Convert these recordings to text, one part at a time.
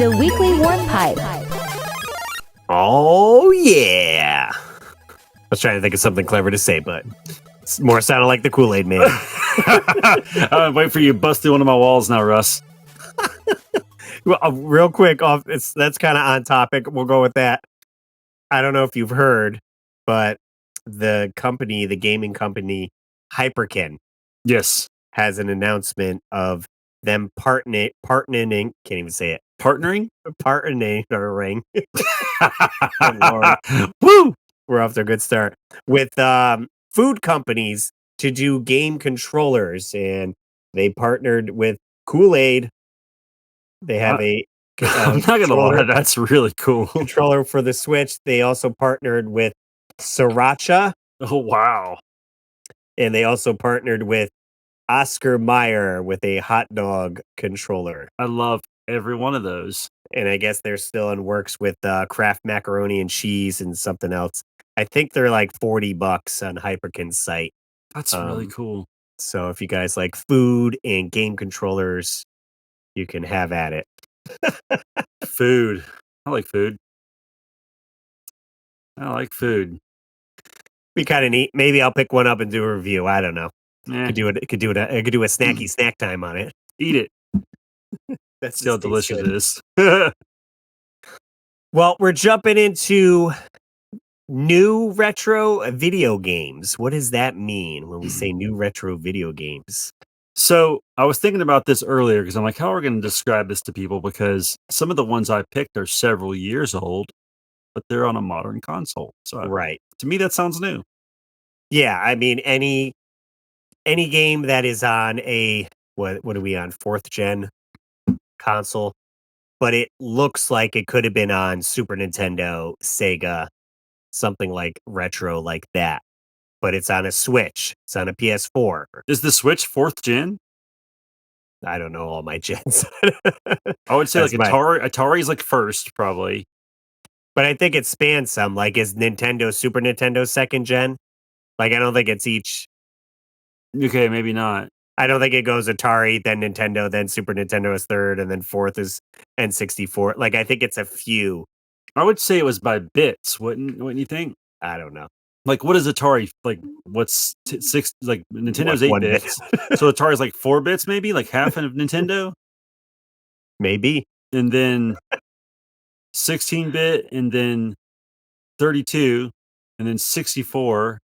The weekly warm pipe. Oh, yeah. I was trying to think of something clever to say, but it's more sounded like the Kool-Aid man. Wait for you to bust through one of my walls now, Russ. Well, real quick, that's kind of on topic. We'll go with that. I don't know if you've heard, but the gaming company, Hyperkin, Yes. has an announcement of them partnering, can't even say it. Partnering? Partnering. Lord. Woo! We're off to a good start with food companies to do game controllers, and they partnered with Kool-Aid. They have I'm not gonna lie, that's really cool. Controller for the Switch. They also partnered with Sriracha. Oh wow! And they also partnered with Oscar Mayer with a hot dog controller. I love every one of those. And I guess they're still in works with Kraft macaroni and cheese and something else. I think they're like $40 on Hyperkin's site. That's really cool. So if you guys like food and game controllers, you can have at it. Food. I like food. Be kind of neat. Maybe I'll pick one up and do a review. I don't know. Yeah. I could do a snacky snack time on it. Eat it. That's See how delicious it is. Well, we're jumping into new retro video games. What does that mean when we say new retro video games? So I was thinking about this earlier because I'm like, how are we going to describe this to people? Because some of the ones I picked are several years old, but they're on a modern console. So right. To me, that sounds new. Yeah, I mean, any game that is on a what are we on, 4th gen console, but it looks like it could have been on Super Nintendo, Sega, something like retro like that. But it's on a Switch. It's on a PS4. Is the Switch 4th gen? I don't know all my gens. I would say like Atari's like first, probably. But I think it spans some. Like, is Super Nintendo 2nd gen? Like, I don't think it's each. Okay, maybe not. I don't think it goes Atari, then Nintendo, then Super Nintendo is 3rd, and then 4th is N64. Like, I think it's a few. I would say it was by bits, wouldn't you think? I don't know. Like, what is Atari? Like, what's six? Like, Nintendo's 8 bits. So Atari's like 4 bits, maybe? Like half of Nintendo? Maybe. And then 16-bit, and then 32, and then 64.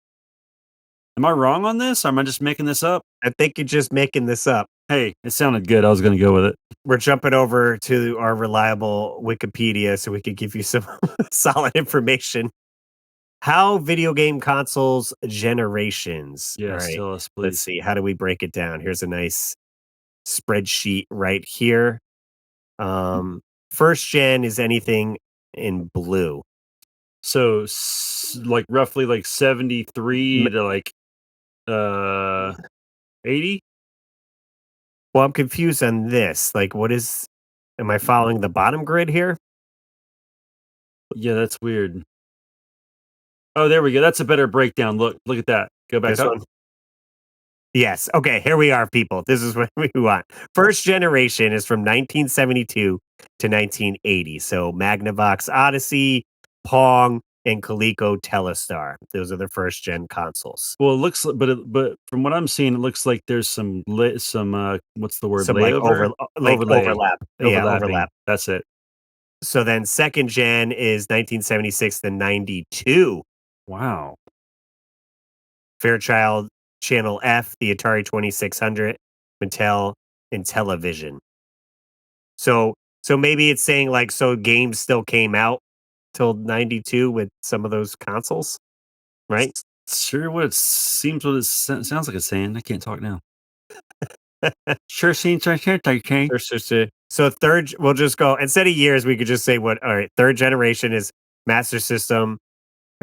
Am I wrong on this? Or am I just making this up? I think you're just making this up. Hey, it sounded good. I was going to go with it. We're jumping over to our reliable Wikipedia so we could give you some solid information. How video game consoles generations. Yes, right. tell us, please. Let's see. How do we break it down? Here's a nice spreadsheet right here. First gen is anything in blue. So, like roughly like 73 to like 80. Well, I'm confused on this. Like, am I following the bottom grid here? Yeah, that's weird. Oh, there we go. That's a better breakdown. Look at that. Go back up. One? Yes. Okay, here we are, people. This is what we want. First generation is from 1972 to 1980. So Magnavox Odyssey, Pong, and Coleco Telstar. Those are the first gen consoles. Well, it looks, but from what I'm seeing, it looks like there's some what's the word? Some layover? overlap. Yeah, overlap. That's it. So then second gen is 1976 to 92. Wow. Fairchild Channel F, the Atari 2600, Mattel, and Television. So maybe it's saying like, so games still came out till 92 with some of those consoles, right? Sure, what it sounds like it's saying. I can't talk now. Sure seems like Sure. So third, we'll just go, instead of years, we could just say all right, third generation is Master System,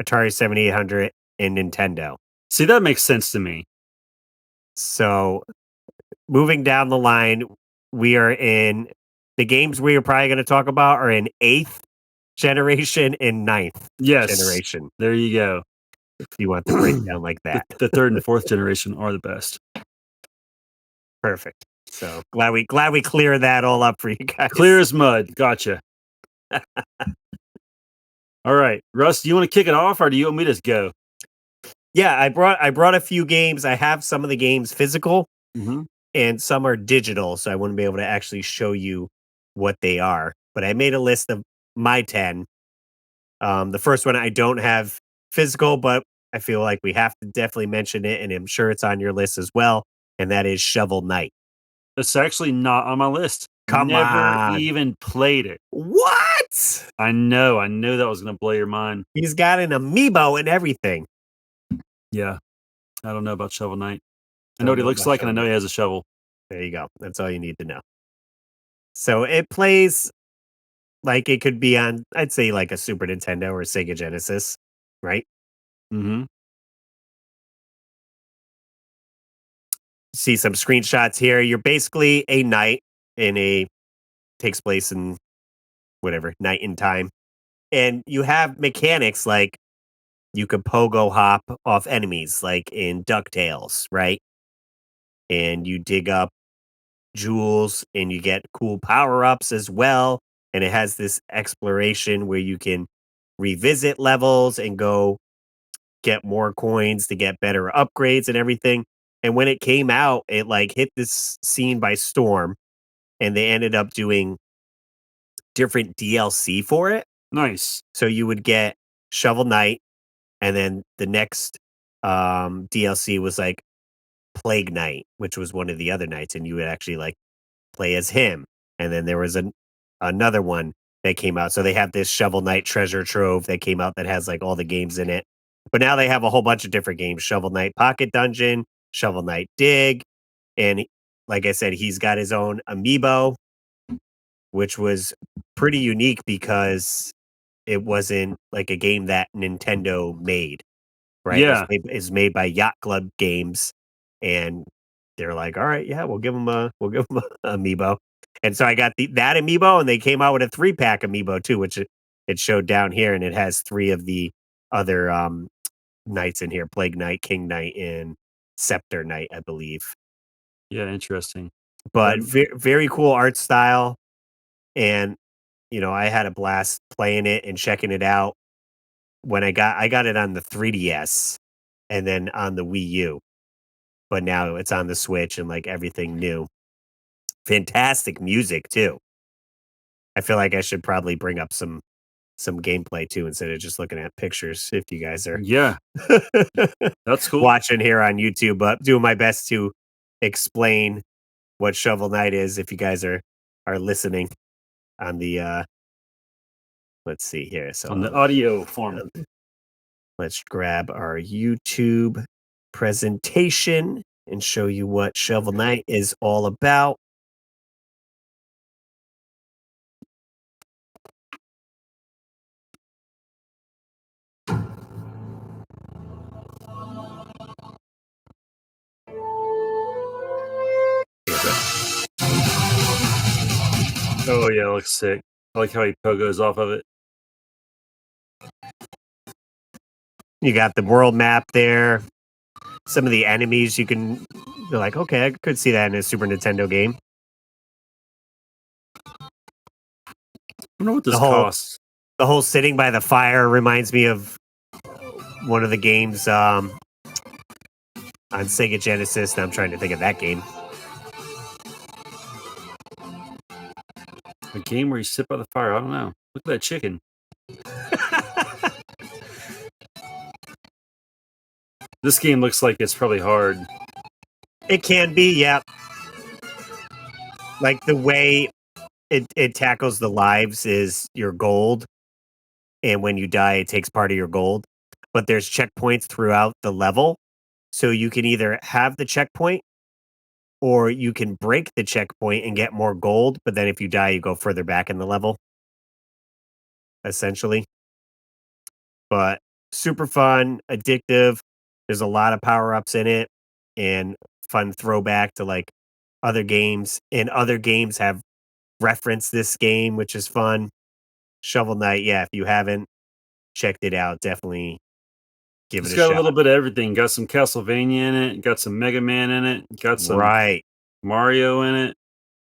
Atari 7800, and Nintendo. See, that makes sense to me. So moving down the line, we are in the games we are probably going to talk about are in 8th generation and 9th generation. There you go. If you want the breakdown like that. The 3rd and 4th generation are the best. Perfect. So glad we cleared that all up for you guys. Clear as mud. Gotcha. All right, Russ, do you want to kick it off, or do you want me to just go? Yeah, I brought a few games. I have some of the games physical Hmm. and some are digital, so I wouldn't be able to actually show you what they are. But I made a list of my 10. The first one I don't have physical, but I feel like we have to definitely mention it, and I'm sure it's on your list as well, and that is Shovel Knight. It's actually not on my list. Come Never on. even played it. What? I knew that was gonna blow your mind. He's got an amiibo and everything. Yeah, I don't know about Shovel Knight. I know Don't what he know looks about like, and I Shovel know he Knight. has a shovel. There you go. That's all you need to know. So it plays like it could be on, I'd say, like a Super Nintendo or Sega Genesis, right? Hmm. See some screenshots here. You're basically a knight in a takes place in whatever night in time, and you have mechanics like you could pogo hop off enemies, like in Ducktales, right? And you dig up jewels, and you get cool power ups as well. And it has this exploration where you can revisit levels and go get more coins to get better upgrades and everything. And when it came out, it like hit this scene by storm, and they ended up doing different DLC for it. Nice. So you would get Shovel Knight, and then the next DLC was like Plague Knight, which was one of the other knights, and you would actually like play as him. And then there was another one that came out. So they have this Shovel Knight treasure trove that came out that has like all the games in it. But now they have a whole bunch of different games: Shovel Knight Pocket Dungeon, Shovel Knight Dig, and like I said, he's got his own amiibo, which was pretty unique because it wasn't like a game that Nintendo made, right? Yeah, It's made by Yacht Club Games, and they're like, "All right, yeah, we'll give him a amiibo." And so I got that amiibo, and they came out with a 3-pack amiibo too, which it showed down here, and it has 3 of the other knights in here: Plague Knight, King Knight, and Scepter Knight, I believe. yeah, interesting. But Um, very cool art style, and I had a blast playing it and checking it out when I got it on the 3DS and then on the Wii U, but now it's on the Switch and like everything new. Fantastic music too. I feel like I should probably bring up some gameplay too instead of just looking at pictures if you guys are yeah, that's cool. watching here on YouTube, but doing my best to explain what Shovel Knight is if you guys are listening on the let's see here. So On the audio form. let's grab our YouTube presentation and show you what Shovel Knight is all about. Oh yeah, it looks sick. I like how he pogos off of it. You got the world map there. Some of the enemies you can be like, okay, I could see that in a Super Nintendo game. I wonder what The this whole costs. the whole sitting by the fire reminds me of one of the games on Sega Genesis. Now I'm trying to think of that game. A game where you sit by the fire. I don't know. Look at that chicken. This game looks like it's probably hard. It can be, yeah. Like the way it tackles the lives is your gold, and when you die, it takes part of your gold. But there's checkpoints throughout the level, so you can either have the checkpoint or you can break the checkpoint and get more gold. But then if you die, you go further back in the level, essentially. But super fun, addictive. There's a lot of power ups in it, and fun throwback to like other games. And other games have referenced this game, which is fun. Shovel Knight, yeah, if you haven't checked it out, definitely give it It's a got a shot. little bit of everything. Got some Castlevania in it. Got some Mega Man in it. Got some Right. Mario in it.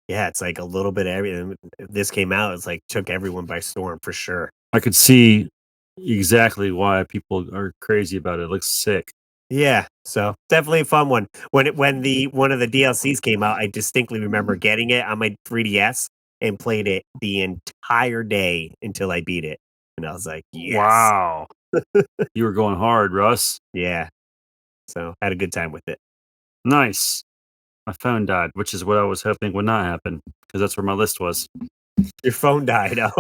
Yeah, it's like a little bit of everything. This came out, it's like took everyone by storm for sure. I could see exactly why people are crazy about it. It looks sick. Yeah, so definitely a fun one. When the one of the DLCs came out, I distinctly remember getting it on my 3DS and played it the entire day until I beat it, and I was like, "Yes." Wow. You were going hard, Russ. Yeah, so had a good time with it. Nice. My phone died, which is what I was hoping would not happen because that's where my list was. Your phone died out.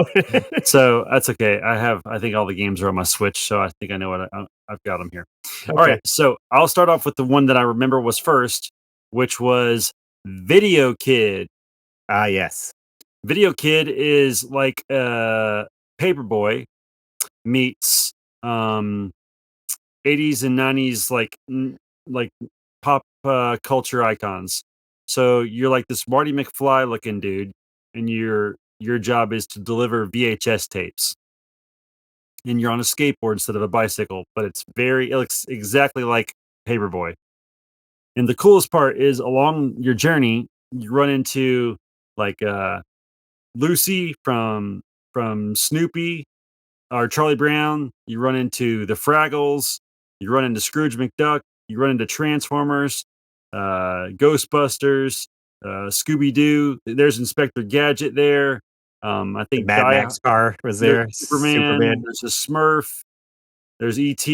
So that's okay. I think all the games are on my Switch, so I think I know I've got them here. All Okay. right, so I'll start off with the one that I remember was first, which was Video Kid. Ah, yes. Video Kid is like Paperboy meets um 80s and 90s like pop culture icons. So you're like this Marty McFly looking dude, and your job is to deliver VHS tapes. And you're on a skateboard instead of a bicycle, but it looks exactly like Paperboy. And the coolest part is along your journey, you run into like Lucy from Snoopy or Charlie Brown, you run into the Fraggles, you run into Scrooge McDuck, you run into Transformers, Ghostbusters, Scooby Doo. There's Inspector Gadget there. I The think Mad Max car was there's there, Superman. Superman. There's a Smurf. There's ET.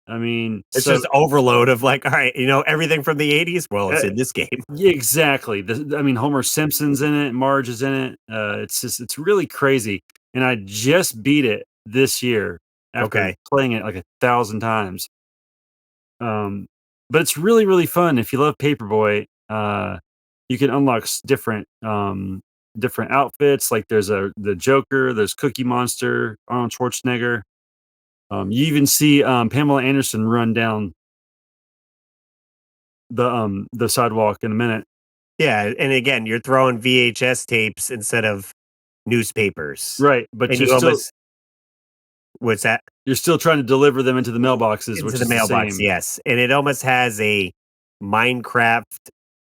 I mean, It's just so overload of like, alright, everything from the '80s? Well, uh, it's in this game. yeah, exactly. I mean, Homer Simpson's in it. Marge is in it. It's really crazy. And I just beat it this year after Okay. playing it like 1,000 times. Um, but it's really, really fun. If you love Paperboy, you can unlock different outfits. Like there's the Joker, there's Cookie Monster, Arnold Schwarzenegger. You even see Pamela Anderson run down the sidewalk in a minute. Yeah, and again, you're throwing VHS tapes instead of newspapers, Right, but and you almost what's that? you're still trying to deliver them into the mailboxes, Into which the is the mailbox, same. yes, and it almost has a Minecraft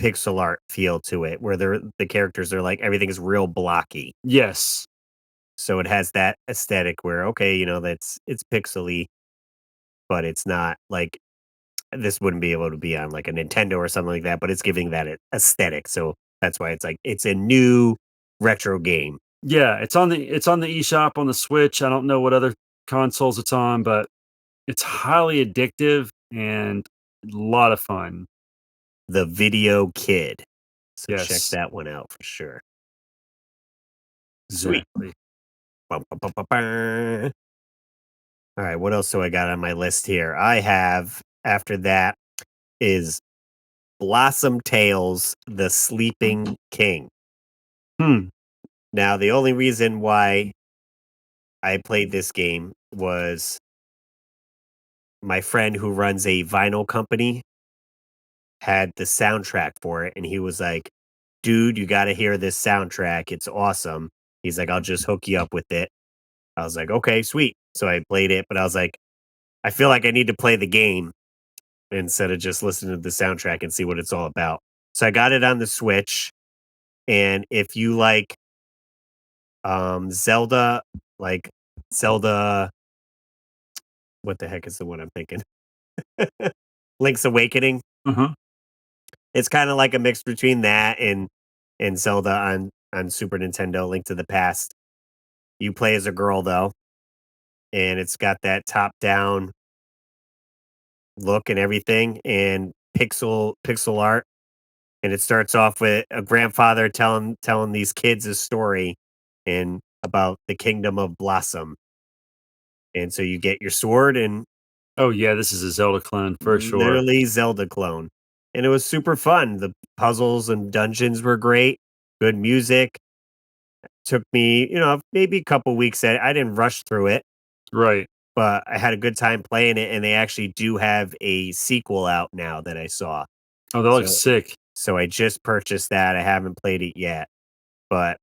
pixel art feel to it, where the characters are like everything is real blocky. Yes. So it has that aesthetic where, okay, that's it's pixely, but it's not like this wouldn't be able to be on like a Nintendo or something like that, but it's giving that aesthetic. So that's why it's like it's a new retro game. Yeah, it's on the eShop on the Switch. I don't know what other consoles it's on, but it's highly addictive and a lot of fun. The Video Kid. So check Yes, that one out for sure. Sweet. exactly. Bum, bum, bum, bum, bum. All right, what else do I got on my list here? I have after that is Blossom Tales, The Sleeping King. Hmm. Now, the only reason why I played this game was my friend who runs a vinyl company had the soundtrack for it, and he was like, "Dude, you gotta hear this soundtrack. It's awesome." He's like, "I'll just hook you up with it." I was like, "Okay, sweet." So I played it, but I was like, "I feel like I need to play the game instead of just listening to the soundtrack and see what it's all about." So I got it on the Switch, and if you like Zelda, like Zelda, what the heck is the one I'm thinking? Link's Awakening. Uh-huh. It's kind of like a mix between that and Zelda on Super Nintendo, Link to the Past. You play as a girl though, and it's got that top down look and everything, and pixel art. And it starts off with a grandfather telling these kids a story and about the kingdom of Blossom. And so you get your sword and Oh yeah, this is a Zelda clone for sure. literally Zelda clone. And it was super fun. The puzzles and dungeons were great. Good music. Took me, maybe a couple weeks. I didn't rush through it, Right. but I had a good time playing it. And they actually do have a sequel out now that I saw. Oh, that looks So, sick. so I just purchased that. I haven't played it yet, but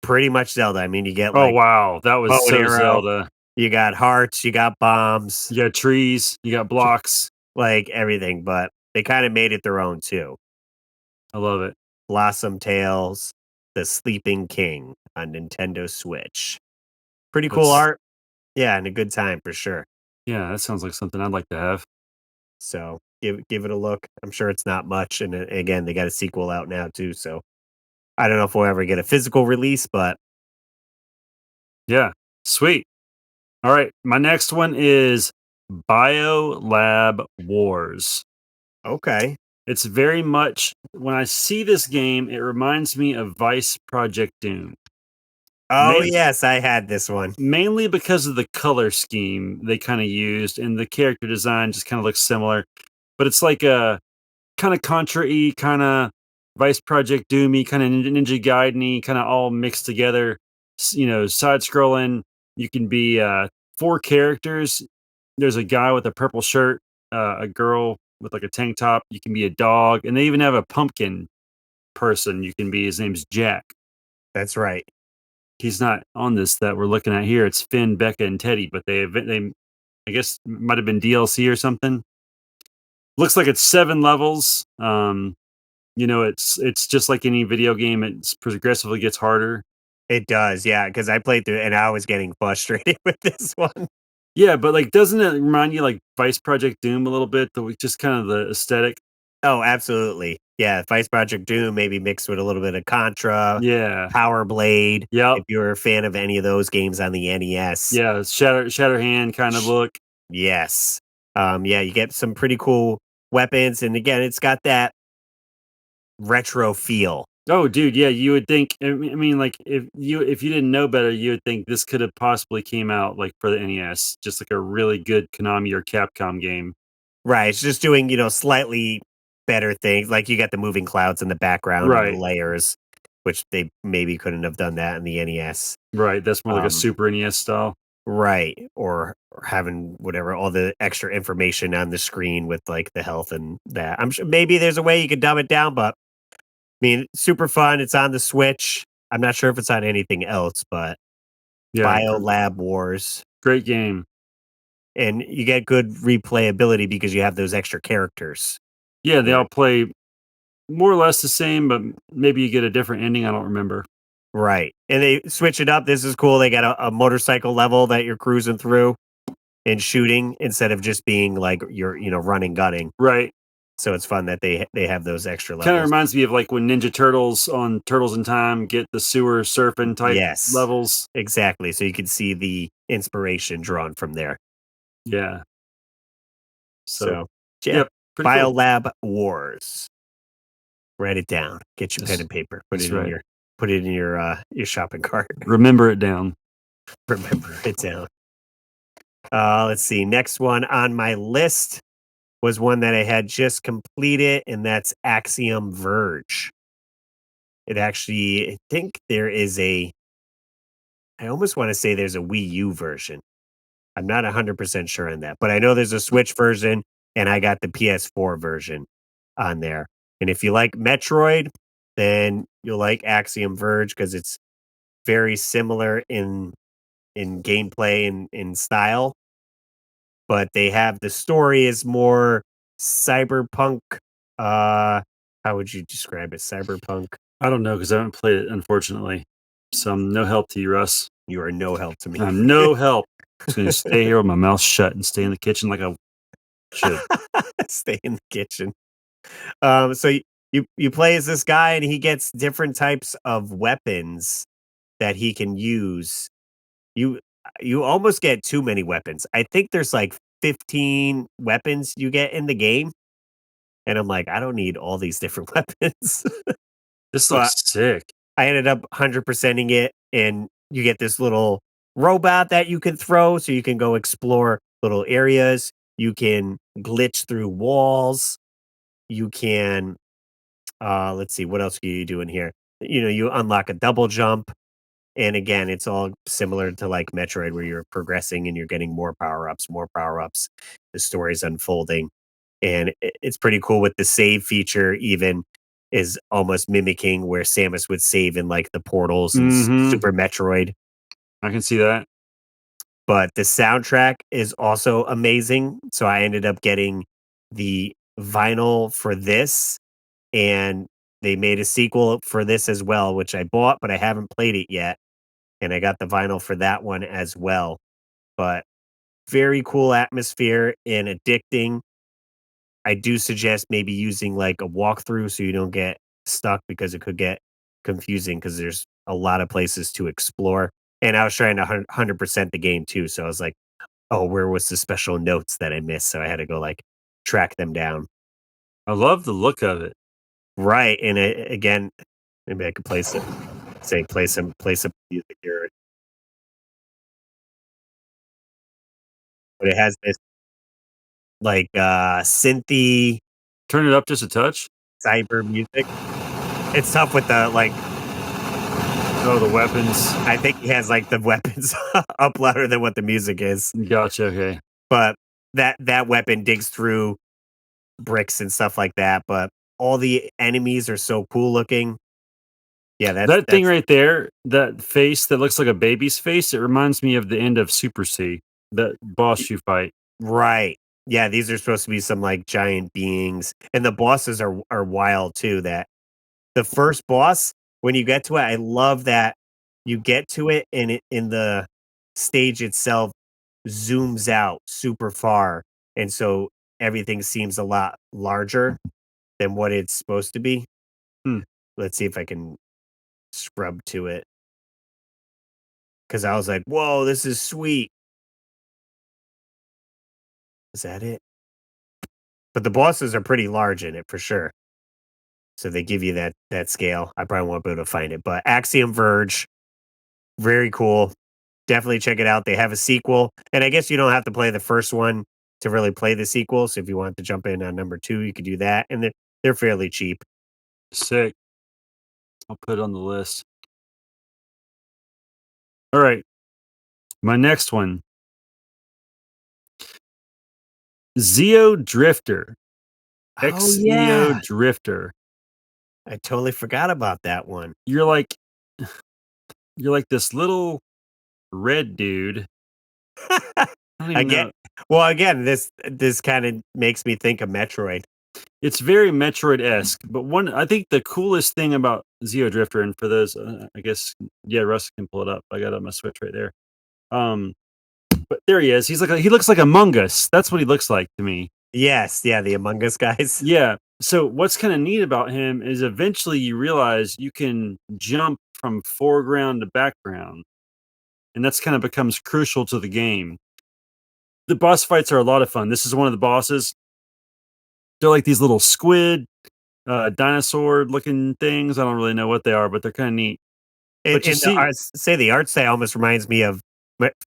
pretty much Zelda. I mean, you get Oh like wow, that was bow and so arrow, Zelda. you got hearts, you got bombs, You got trees, you got blocks. like everything, but they kind of made it their own too. I love it. Blossom Tales, The Sleeping King on Nintendo Switch. Pretty cool That's art. Yeah, and a good time for sure. yeah, that sounds like something I'd like to have. So give it a look. I'm sure it's not much. And again, they got a sequel out now too. So I don't know if we'll ever get a physical release, but Yeah, sweet. All right, my next one is BioLab Wars. okay. It's very much when I see this game, it reminds me of Vice Project Doom. Oh Main, yes, I had this one. Mainly because of the color scheme they kind of used and the character design just kind of looks similar. But it's like a kind of Contra-y, kind of Vice Project Doomy, kind of Ninja Gaiden-y, kind of all mixed together. Side scrolling. You can be four characters. There's a guy with a purple shirt, a girl with like a tank top. You can be a dog, and they even have a pumpkin person. You can be. His name's Jack. That's right. He's not on this that we're looking at here. It's Finn, Becca, and Teddy, but they I guess might have been DLC or something. Looks like it's 7 levels. It's just like any video game. It's progressively gets harder. It does, yeah, because I played through it and I was getting frustrated with this one. Yeah, but like, doesn't it remind you like Vice Project Doom a little bit? Just kind of the aesthetic. Oh, absolutely. Yeah, Vice Project Doom maybe mixed with a little bit of Contra, Yeah. Power Blade, Yep. if you're a fan of any of those games on the NES. Yeah. Shatterhand kind of Sh look. Yes. Yeah, you get some pretty cool weapons, and again, it's got that retro feel. Oh, dude. Yeah. You would think. I mean, like if you didn't know better, you would think this could have possibly came out like for the NES, just like a really good Konami or Capcom game. Right, it's just doing, slightly better things, like, you got the moving clouds in the background and the Right. layers, which they maybe couldn't have done that in the NES. Right. That's more like a Um Super NES style. Right, or having whatever, all the extra information on the screen with, like, the health and that. I'm sure maybe there's a way you could dumb it down, but, I mean, super fun, it's on the Switch. I'm not sure if it's on anything else, but Yeah. BioLab Wars, Great game. and you get good replayability because you have those extra characters Yeah. They where all play more or less the same, but maybe you get a different ending. I don't remember. right, and they switch it up, this is cool, they got a motorcycle level that you're cruising through and shooting instead of just being, like, you're, running, gunning. Right. So it's fun that they have those extra Kinda levels. reminds me of, like, when Ninja Turtles on Turtles in Time get the sewer surfing type Yes, levels. exactly. So you can see the inspiration drawn from there. Yeah. So, So, yeah, yep, pretty cool. Biolab Wars. Write it down. Get your pen That's and paper. that's right. Put it in your shopping cart. Remember it down. Remember it down. Let's see. Next one on my list was one that I had just completed, and that's Axiom Verge. It actually, I think there is I almost want to say there's a Wii U version. I'm not 100% sure on that, but I know there's a Switch version and I got the PS4 version on there. And if you like Metroid, then you'll like Axiom Verge because it's very similar in gameplay and in style, but they have the story is more cyberpunk. Uh, how would you describe it? Cyberpunk. I don't know because I haven't played it, unfortunately. So I'm no help to you, Russ. You are no help to me. I'm no help. Just gonna stay here with my mouth shut and stay in the kitchen like I should. Stay in the kitchen. So you play as this guy, and he gets different types of weapons that he can use. You you almost get too many weapons. I think there's like 15 weapons you get in the game, and I'm like, I don't need all these different weapons. This But looks sick. I ended up 100%ing it, and you get this little robot that you can throw, so you can go explore little areas. You can glitch through walls. You can let's see, what else can you do in here? You unlock a double jump, and again, it's all similar to like Metroid, where you're progressing and you're getting more power ups, more power ups. The story's unfolding, and it's pretty cool with the save feature. Even is almost mimicking where Samus would save in like the portals and Mhm. Super Metroid. I can see that. But the soundtrack is also amazing. So I ended up getting the vinyl for this, and they made a sequel for this as well, which I bought, but I haven't played it yet, and I got the vinyl for that one as well. But very cool atmosphere and addicting. I do suggest maybe using like a walkthrough so you don't get stuck because it could get confusing because there's a lot of places to explore. And I was trying to 100% the game too. So I was like, oh, where was the special notes that I missed? So I had to go like track them down. I love the look of it. Right. And again, maybe I could place it, say, play some music here. But it has this like synthy Turn it up just a touch. cyber music. It's tough with the like Oh, the weapons. I think he has, like, the weapons up louder than what the music is, Gotcha. Okay. but that weapon digs through bricks and stuff like that, but all the enemies are so cool looking. Yeah, That thing that's right there, that face that looks like a baby's face, it reminds me of the end of Super C, that boss you fight. right. Yeah, these are supposed to be some, like, giant beings, and the bosses are wild too, that the first boss, when you get to it, I love that you get to it and it in the stage itself zooms out super far, and so everything seems a lot larger than what it's supposed to be. Hmm. Let's see if I can scrub to it because I was like, "Whoa, this is sweet." Is that it? But the bosses are pretty large in it for sure, so they give you that scale. I probably won't be able to find it, but Axiom Verge, very cool. Definitely check it out. They have a sequel, and I guess you don't have to play the first one to really play the sequel. So if you want to jump in on number two, you could do that, and they're fairly cheap. Sick. I'll put it on the list. All right. My next one, Zeo Drifter. Oh Zeo yeah, Drifter. I totally forgot about that one. You're like you're like this little red dude. I don't even Again, know. well, again, this kind of makes me think of Metroid. It's very Metroid-esque, but one I think the coolest thing about Zeo Drifter, and for those, I guess, yeah, Russ can pull it up. I got it on my Switch right there. Um, but there he is. He looks like Among Us. That's what he looks like to me. Yes, yeah, the Among Us guys. Yeah. So what's kind of neat about him is eventually you realize you can jump from foreground to background, and that's kind of becomes crucial to the game. The boss fights are a lot of fun. This is one of the bosses. They're like these little squid, dinosaur looking things. I don't really know what they are, but they're kind of neat. But you And the see, art, say the art style almost reminds me of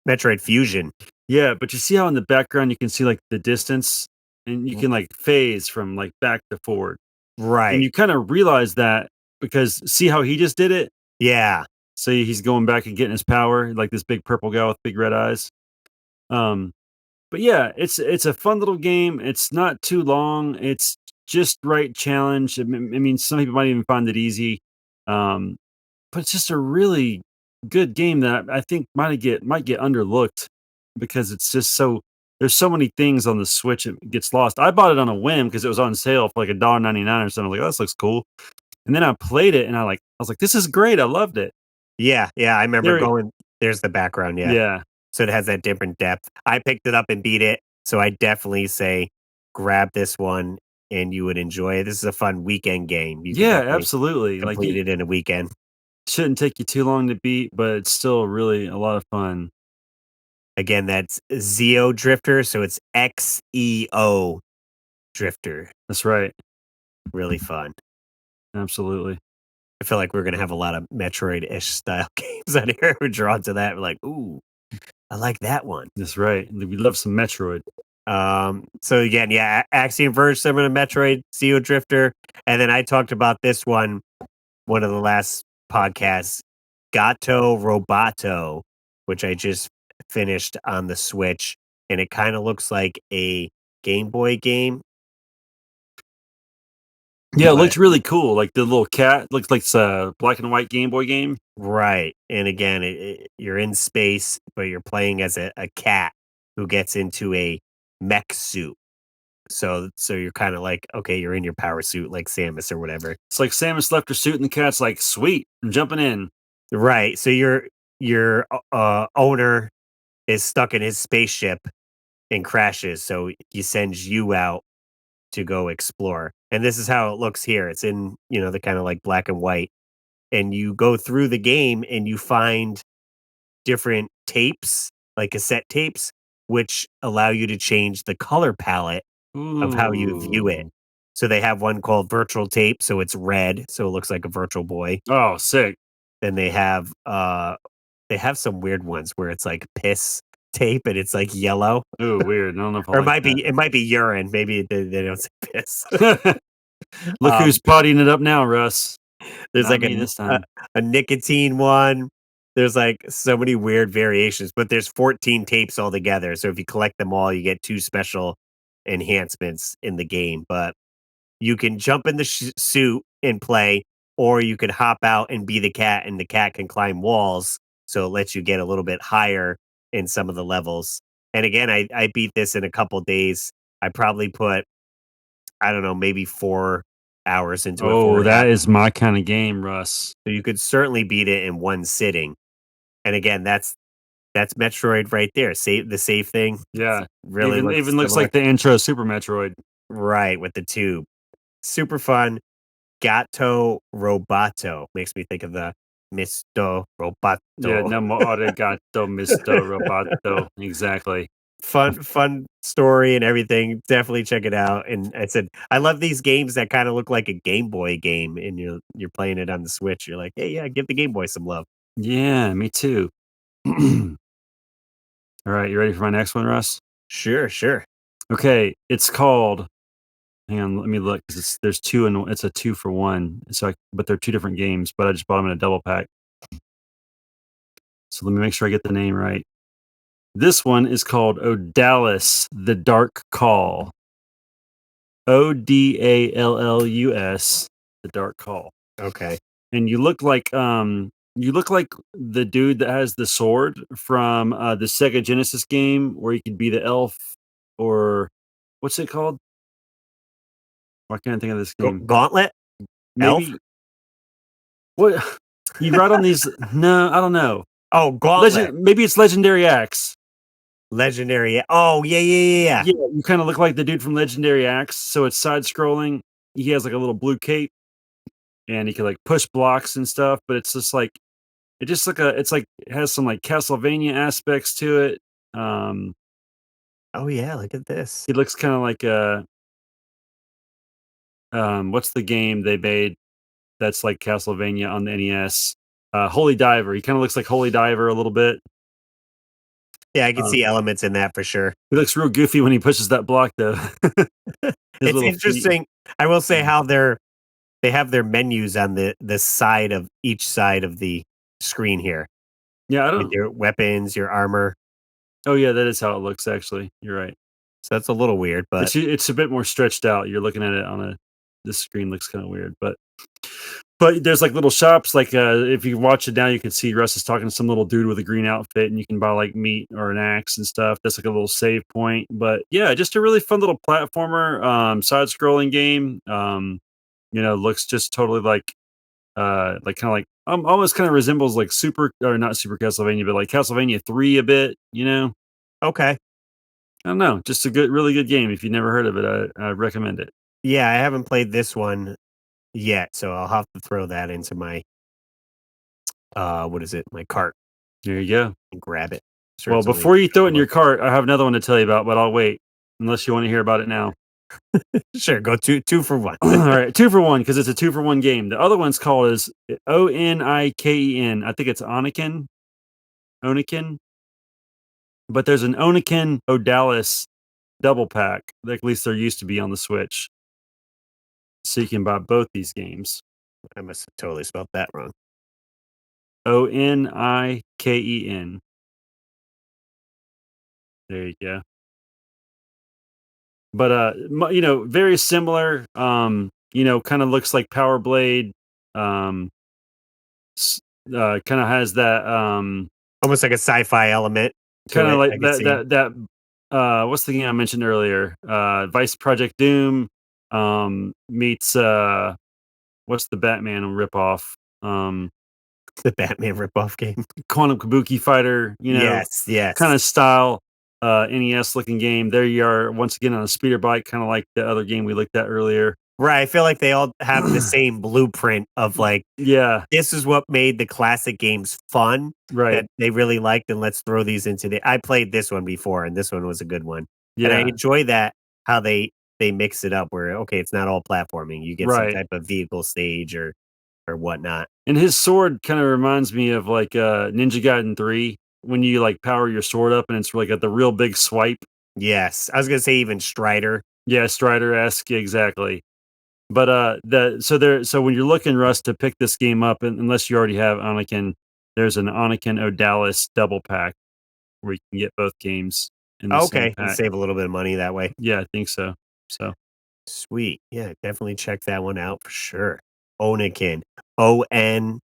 Metroid Fusion. yeah, but you see how in the background you can see like the distance, and you R- can like phase from like back to forward. And Right. you kind of realize that because see how he just did it? Yeah. So he's going back and getting his power, like this big purple guy with big red eyes. Um, but yeah, it's a fun little game. It's not too long. It's just right challenge. I mean, some people might even find it easy. Um, but it's just a really good game that I think might get underlooked because it's just so there's so many things on the Switch it gets lost. I bought it on a whim because it was on sale for like $1.99 or something. I was like, oh, this looks cool. And then I played it and I was like, this is great. I loved it. Yeah, yeah, I remember There, going there's the background, yeah. yeah, So it has that different depth. I picked it up and beat it, so I definitely say grab this one and you would enjoy it. This is a fun weekend game. You could yeah, definitely absolutely. Like complete you it in a weekend. shouldn't take you too long to beat, but it's still really a lot of fun. Again, that's Zeo Drifter, so it's XEO Drifter. That's right. Really fun. Absolutely. I feel like we're gonna have a lot of Metroid-ish style games on here. We're drawn to that. We're like, "Ooh, I like that one." That's right. We love some Metroid. So again, yeah, Axiom Verge, similar to Metroid, Zeo Drifter, and then I talked about this one of the last podcasts, Gato Roboto, which I just finished on the Switch, and it kind of looks like a Game Boy game, Yeah, it but looked really cool. Like the little cat looks like it's a black and white Game Boy game. right. And again, you're in space, but you're playing as a cat who gets into a mech suit. So you're kind of like, okay, you're in your power suit like Samus or whatever. It's like Samus left her suit and the cat's like, "Sweet, I'm jumping in." Right. So your owner is stuck in his spaceship and crashes. So he sends you out to go explore. And this is how it looks here. It's in, the kind of like black and white. And you go through the game and you find different tapes, like cassette tapes, which allow you to change the color palette of how you view it. Ooh. So they have one called virtual tape, so it's red, so it looks like a virtual boy. Oh, sick. Then they have some weird ones where it's like piss tape and it's like yellow. Ooh, weird. I don't know if I Or like that. it might be urine. Maybe they don't say piss. Look um, who's pottying it up now, Russ. there's Not like me this time. a nicotine one. There's like so many weird variations, but there's 14 tapes altogether. So if you collect them all, you get two special enhancements in the game. But you can jump in the suit and play, or you could hop out and be the cat, and the cat can climb walls. So it lets you get a little bit higher in some of the levels. And again, I beat this in a couple days. I probably put, I don't know, maybe 4 hours into it, four Oh, and a half. that is my kind of game, Russ. So you could certainly beat it in one sitting. And again, that's Metroid right there. Save the save thing. Yeah. Really looks Even looks similar. like the intro of Super Metroid. Right, with the tube. Super fun. Gatto Roboto makes me think of the Misto Yeah, Roboto. no more arigato, Mr. Roboto. Exactly. Fun story and everything. Definitely check it out. And I said, I love these games that kind of look like a Game Boy game, and you're playing it on the Switch. You're like, hey, yeah, give the Game Boy some love. Yeah, me too. All right, you ready for my next one, Russ? Sure, sure. Okay, it's called. Hang on, let me look because there's two and it's a 2 for 1. But they're two different games. But I just bought them in a double pack. So let me make sure I get the name right. This one is called Odallus: The Dark Call. Odallus: The Dark Call. Okay. And you look like the dude that has the sword from the Sega Genesis game where you could be the elf, or what's it called? Why can't I think of this game? Gauntlet? Elf? Maybe what you write on these? No, I don't know. Oh, Gauntlet. Maybe it's Legendary Axe. Legendary. Oh, yeah, yeah, yeah, yeah. Yeah, you kind of look like the dude from Legendary Axe. So it's side scrolling. He has like a little blue cape, and he can like push blocks and stuff. But it's just like it has some like Castlevania aspects to it. Um, Oh, yeah. Look at this. he looks kind of like what's the game they made that's like Castlevania on the NES? Holy Diver. He kind of looks like Holy Diver a little bit. Yeah, I can Um, see elements in that for sure. he looks real goofy when he pushes that block though. His It's little feet. interesting. I will say how they have their menus on the side of each side of the screen here Yeah, I with don't. your weapons, your armor. Oh yeah, that is how it looks. Actually, you're right. So that's a little weird, but It's a bit more stretched out. You're looking at it on a. This screen looks kind of weird, but there's like little shops. Like if you watch it now, you can see Russ is talking to some little dude with a green outfit, and you can buy like meat or an axe and stuff. That's like a little save point. But yeah, just a really fun little platformer, side scrolling game. Looks just totally like kind of like almost kind of resembles like Super or not Super Castlevania, but like Castlevania 3 a bit. okay. I don't know, just a really good game. If you've never heard of it, I recommend it. Yeah, I haven't played this one yet, so I'll have to throw that into my what is it? My cart There you go. and grab it. Sure Well, it's only before you a throw it in couple your cart, I have another one to tell you about, but I'll wait unless you want to hear about it now. Sure, go two for one. All right, 2 for 1 because it's a 2 for 1 game. The other one's called is Oniken. I think it's Oniken, but there's an Oniken Odallus double pack. At least there used to be on the Switch, so you can buy both these games. I must have totally spelled that wrong. Oniken. There you go. But very similar. Kind of looks like Power Blade. Um, Kind of has that Almost like a sci-fi element to kind of it. like I could see. that what's the game I mentioned earlier? Vice Project Doom meets what's the Batman ripoff? The Batman ripoff game. Quantum Kabuki Fighter, Yes, kind yes. of style, NES looking game. There you are once again on a speeder bike, kind of like the other game we looked at earlier. Right, I feel like they all have the same blueprint of, like, Yeah, this is what made the classic games fun right. that they really liked, and let's throw these into the I played this one before, and this one was a good one, and I Yeah, enjoy that how they mix it up where, okay, it's not all platforming, you get some right. type of vehicle stage or whatnot. And his sword kind of reminds me of like Ninja Gaiden 3 when you like power your sword up and it's like at the real big swipe. Yes, I was gonna say even Strider. Yeah, Strider-esque, exactly. But so when you're looking, Russ, to pick this game up, unless you already have Anakin, there's an Anakin Odalis double pack where you can get both games in the same Okay, and pack. save a little bit of money that way. Yeah, I think so. So Sweet. Yeah, definitely check that one out for sure. Oniken. Oniken.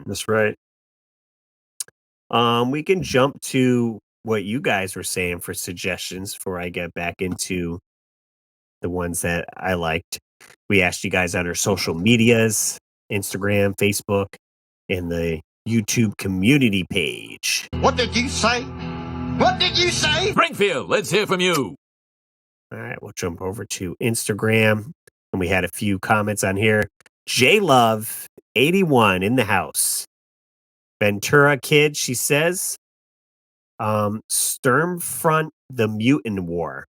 that's right. We can jump to what you guys were saying for suggestions before I get back into the ones that I liked. We asked you guys on our social medias, Instagram, Facebook, and the YouTube community page. What did you say? What did you say? Springfield, let's hear from you. All right, we'll jump over to Instagram. And we had a few comments on here. J Love 81 in the house. Ventura Kid, she says. Sturmfront the Mutant War.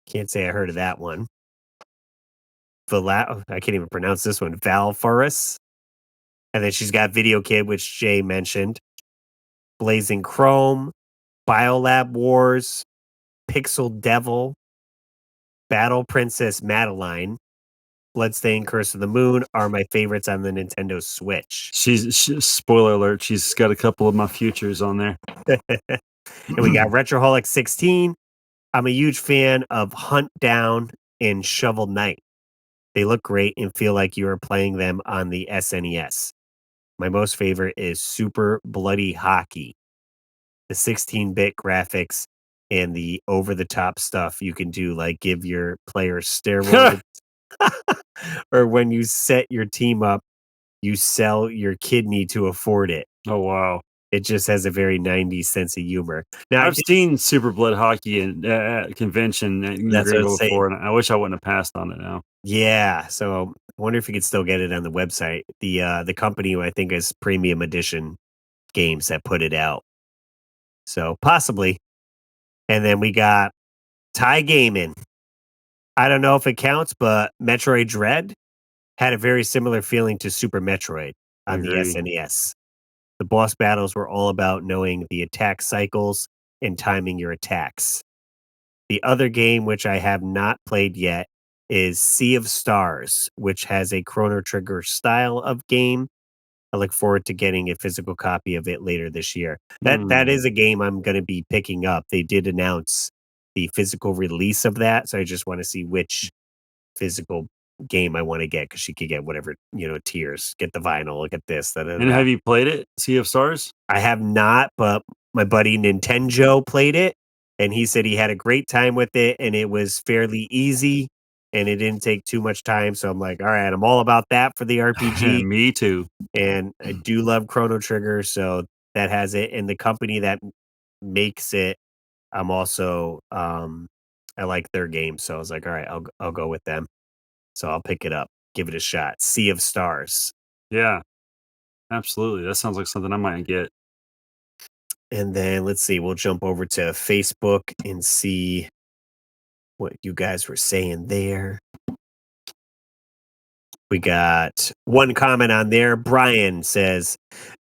Can't say I heard of that one. I can't even pronounce this one. Valforus. And then she's got Video Kid, which Jay mentioned. Blazing Chrome, Biolab Wars, Pixel Devil, Battle Princess Madeline, Bloodstained Curse of the Moon are my favorites on the Nintendo Switch. Spoiler alert, she's got a couple of my futures on there. And we got Retroholic 16. I'm a huge fan of Hunt Down and Shovel Knight. They look great and feel like you are playing them on the SNES. My most favorite is Super Bloody Hockey. The 16-bit graphics and the over-the-top stuff you can do, like give your players steroids. Or when you set your team up, you sell your kidney to afford it. Oh wow. It just has a very 90s sense of humor. Now, I've seen Super Blood Hockey at a convention in that's what I'm Greenville saying. before, and I wish I wouldn't have passed on it now. Yeah, so I wonder if you could still get it on the website. The company who I think is Premium Edition Games that put it out. So possibly. And then we got Ty Gaming. I don't know if it counts, but Metroid Dread had a very similar feeling to Super Metroid I on the agree. SNES. The boss battles were all about knowing the attack cycles and timing your attacks. The other game, which I have not played yet, is Sea of Stars, which has a Chrono Trigger style of game. I look forward to getting a physical copy of it later this year. That Hmm. is a game I'm going to be picking up. They did announce the physical release of that, so I just want to see which physical game I want to get because you could get whatever tiers. Get the vinyl. Get this. Da, da, And da. have you played it? Sea of Stars? I have not, but my buddy Nintendo played it, and he said he had a great time with it, and it was fairly easy, and it didn't take too much time. So I'm like, all right, I'm all about that for the RPG, Me too. and I do love Chrono Trigger, so that has it. And the company that makes it, I'm also I like their game, so I was like, all right, I'll go with them. So I'll pick it up, give it a shot. Sea of Stars. Yeah, absolutely. That sounds like something I might get. And then let's see, we'll jump over to Facebook and see what you guys were saying there. We got one comment on there. Brian says,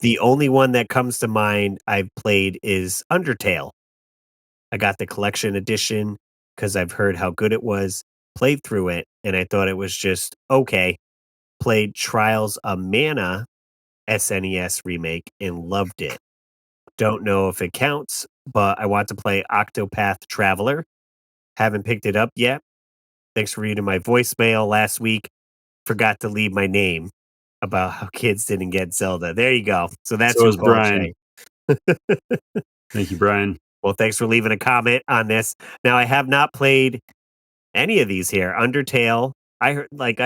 the only one that comes to mind I've played is Undertale. I got the collection edition because I've heard how good it was, played through it, and I thought it was just okay. Played Trials of Mana SNES remake and loved it. Don't know if it counts, but I want to play Octopath Traveler. Haven't picked it up yet. Thanks for reading my voicemail last week. Forgot to leave my name about how kids didn't get Zelda. There you go. So that's So your is call, Brian. Jay. Thank you, Brian. Well, thanks for leaving a comment on this. Now, I have not played any of these here. Undertale, I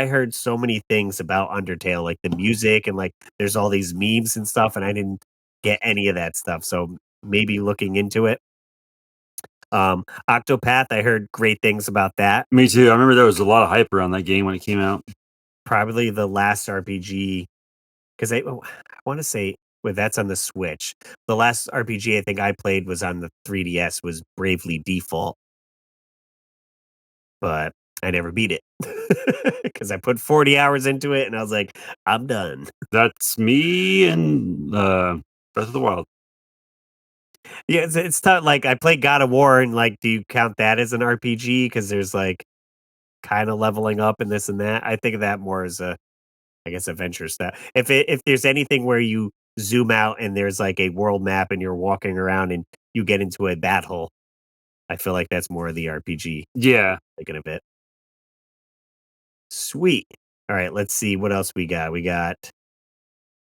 heard so many things about Undertale, like the music and like there's all these memes and stuff, and I didn't get any of that stuff. So maybe looking into it. Octopath, I heard great things about that. Me too. I remember there was a lot of hype around that game when it came out. Probably the last RPG because I want to say well, that's on the Switch. The last RPG I think I played was on the 3DS was Bravely Default, but I never beat it because I put 40 hours into it and I was like, I'm done. That's me and Breath of the Wild. Yeah, it's tough. Like I played God of War and like, do you count that as an RPG? Because there's like kind of leveling up and this and that. I think of that more as a, I guess, adventure stuff. If there's anything where you zoom out and there's like a world map and you're walking around and you get into a battle, I feel like that's more of the RPG. Yeah. Thinking of it. Sweet. All right, let's see what else we got. We got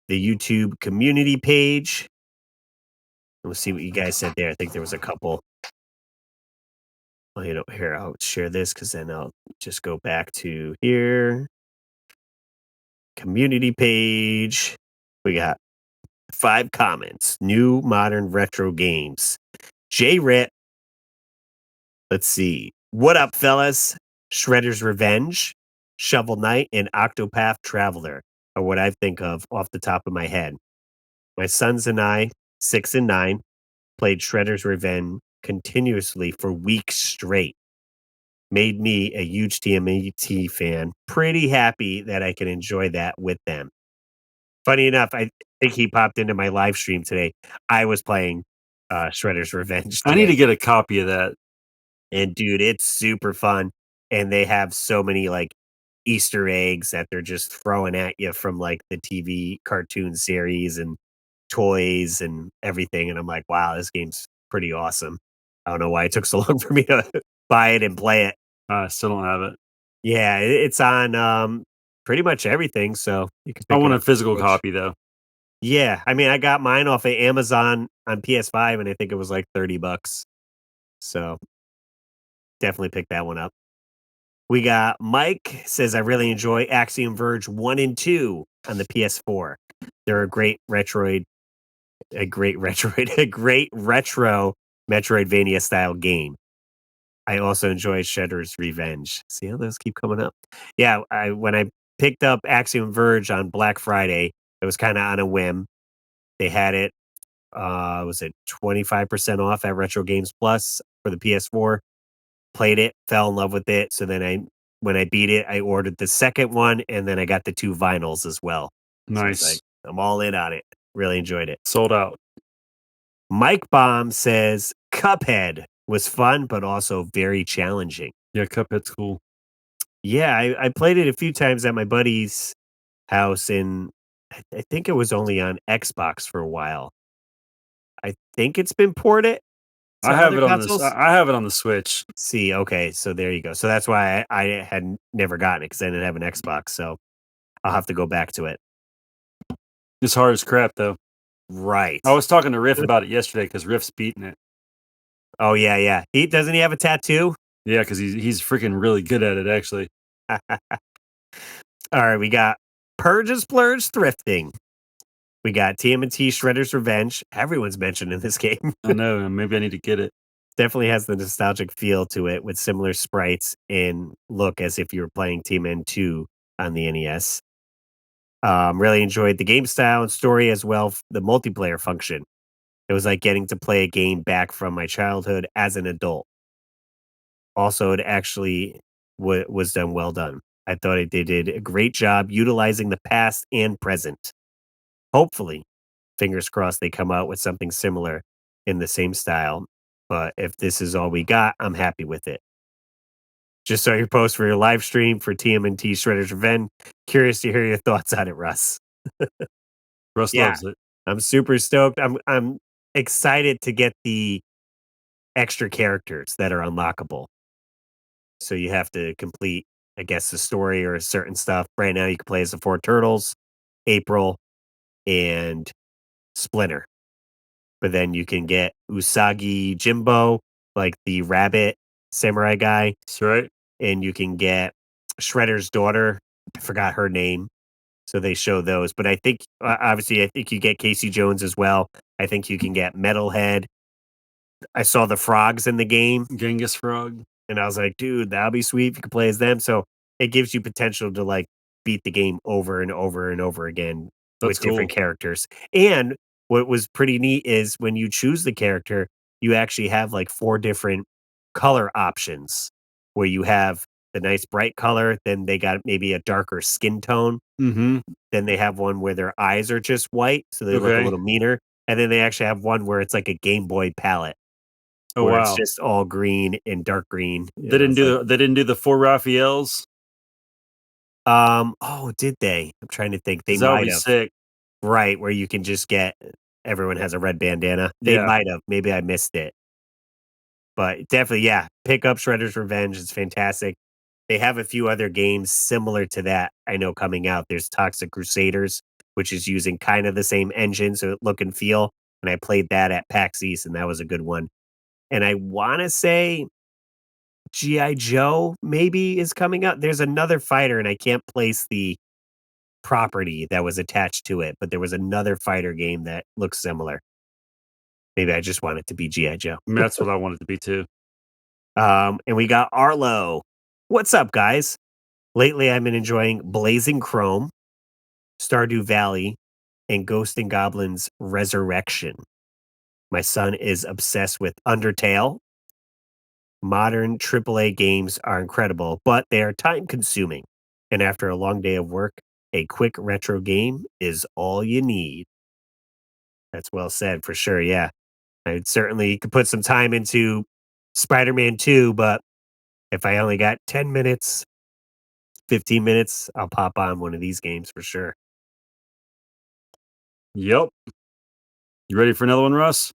the YouTube community page. Let's see what you guys said there. I think there was a couple. Well, here, I'll share this because then I'll just go back to here. Community page. We got 5 comments. New modern retro games. J Rit. Let's see. What up, fellas? Shredder's Revenge, Shovel Knight, and Octopath Traveler are what I think of off the top of my head. My sons and I, 6 and 9, played Shredder's Revenge continuously for weeks straight. Made me a huge TMNT fan. Pretty happy that I can enjoy that with them. Funny enough, I think he popped into my live stream today. I was playing Shredder's Revenge I need today. to get a copy of that. And dude, it's super fun. And they have so many like Easter eggs that they're just throwing at you from like the TV cartoon series and toys and everything. And I'm like, wow, this game's pretty awesome. I don't know why it took so long for me to buy it and play it. I still don't have it. Yeah, it's on pretty much everything. So you can I pick it want a up. physical copy though. Yeah, I mean, I got mine off of Amazon on PS5, and I think it was like $30. So definitely pick that one up. We got Mike says, I really enjoy Axiom Verge 1 and 2 on the PS4. They're a great retro Metroidvania style game. I also enjoy Shredder's Revenge. See how those keep coming up? Yeah, when I picked up Axiom Verge on Black Friday, it was kind of on a whim. They had it, was it 25% off at Retro Games Plus for the PS4? Played it, fell in love with it. So then when I beat it, I ordered the second one and then I got the 2 vinyls as well. So I was like, Nice. I'm all in on it. Really enjoyed it. Sold out. Mike Baum says Cuphead was fun, but also very challenging. Yeah, Cuphead's cool. Yeah, I played it a few times at my buddy's house and I think it was only on Xbox for a while. I think it's been ported to I have other it on this. consoles. I have it on the Switch. See, okay, so there you go. So that's why I had never gotten it because I didn't have an Xbox. So I'll have to go back to it. It's hard as crap though. Right. I was talking to Riff about it yesterday because Riff's beating it. Oh yeah, yeah. He doesn't he have a tattoo? Yeah, because he's freaking really good at it actually. All right, we got Purges Splurge Thrifting. We got TMNT Shredder's Revenge. Everyone's mentioned in this game. I know, and maybe I need to get it. Definitely has the nostalgic feel to it with similar sprites and look as if you were playing TMN2 on the NES. Really enjoyed the game style and story as well. The multiplayer function. It was like getting to play a game back from my childhood as an adult. Also, it actually was done well done. I thought they did a great job utilizing the past and present. Hopefully, fingers crossed, they come out with something similar in the same style. But if this is all we got, I'm happy with it. Just saw your post for your live stream for TMNT Shredder's Revenge. Curious to hear your thoughts on it, Russ. Russ Yeah, loves it. I'm super stoked. I'm excited to get the extra characters that are unlockable. So you have to complete, I guess, the story or certain stuff. Right now, you can play as the 4 turtles, April, and Splinter. but then you can get Usagi Jimbo, like the rabbit samurai guy, That's right. and you can get Shredder's daughter. I forgot her name. So they show those, but I think obviously I think you get Casey Jones as well. I think you can get Metalhead. I saw the frogs in the game, Genghis Frog. and I was like, dude, that'll be sweet if you could play as them. So it gives you potential to like beat the game over and over and over again That's with different cool. characters. And what was pretty neat is when you choose the character, you actually have like 4 different color options where you have the nice bright color, then they got maybe a darker skin tone. Mhm. Then they have one where their eyes are just white, so they look a Okay. little meaner. And then they actually have one where it's like a Game Boy palette, Oh, where it's wow. just all green and dark green. And I was like, They didn't do the 4 Raphaels? oh, did they? I'm trying to think. They 'Cause that would might be have. sick. Right, where you can just get everyone has a red bandana. They Yeah. might have. Maybe I missed it. But definitely, yeah, pick up Shredder's Revenge. It's fantastic. They have a few other games similar to that I know coming out. There's Toxic Crusaders, which is using kind of the same engine, so look and feel. And I played that at PAX East, and that was a good one. And I want to say G.I. Joe maybe is coming out. There's another fighter, and I can't place the property that was attached to it, but there was another fighter game that looks similar. Maybe I just want it to be G.I. Joe. I mean, that's what I want it to be too. And we got Arlo. What's up, guys? Lately, I've been enjoying Blazing Chrome, Stardew Valley, and Ghost and Goblins Resurrection. My son is obsessed with Undertale. Modern AAA games are incredible, but they are time consuming. And after a long day of work, a quick retro game is all you need. That's well said for sure. Yeah. I certainly could put some time into Spider Man 2, but if I only got 10 minutes, 15 minutes, I'll pop on one of these games for sure. Yep. You ready for another one, Russ?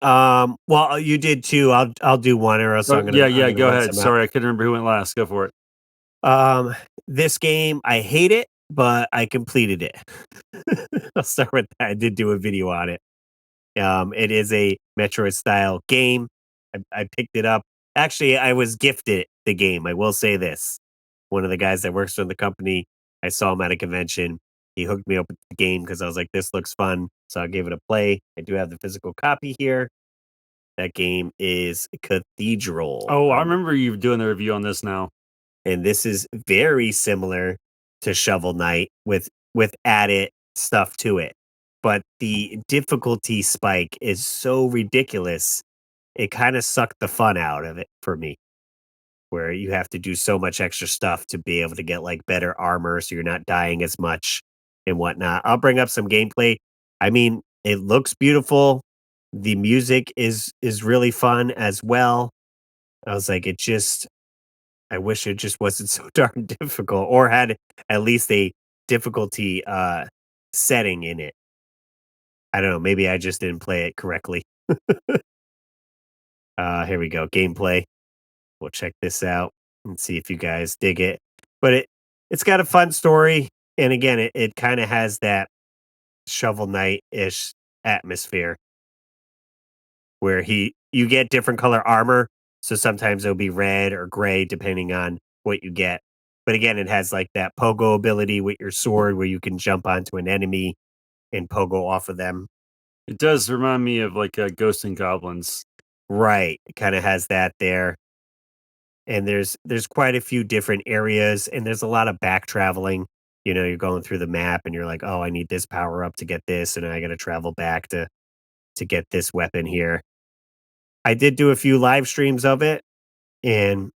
Well, you did too. I'll do one, or else Oh, yeah, I'm yeah, gonna go run ahead. some out. Sorry, I couldn't remember who went last. Go for it. This game, I hate it, but I completed it. I'll start with that. I did do a video on it. It is a Metroid style game. I picked it up. Actually, I was gifted the game. I will say this. One of the guys that works for the company, I saw him at a convention. He hooked me up with the game because I was like, this looks fun. So I gave it a play. I do have the physical copy here. That game is Cathedral. Oh, I remember you doing the review on this now. And this is very similar to Shovel Knight with added stuff to it. But the difficulty spike is so ridiculous. It kind of sucked the fun out of it for me, where you have to do so much extra stuff to be able to get like better armor so you're not dying as much and whatnot. I'll bring up some gameplay. I mean, it looks beautiful. The music is really fun as well. I was like, I wish it just wasn't so darn difficult or had at least a difficulty setting in it. I don't know, maybe I just didn't play it correctly. Here we go, gameplay. We'll check this out and see if you guys dig it. But it's got a fun story, and again, it kind of has that Shovel Knight-ish atmosphere where you get different color armor, so sometimes it'll be red or gray depending on what you get. But again, it has like that pogo ability with your sword where you can jump onto an enemy and pogo off of them. It does remind me of like Ghosts and Goblins. Right. It kind of has that there. And there's quite a few different areas and there's a lot of back traveling. You know, you're going through the map and you're like, "Oh, I need this power up to get this and I got to travel back to get this weapon here." I did do a few live streams of it and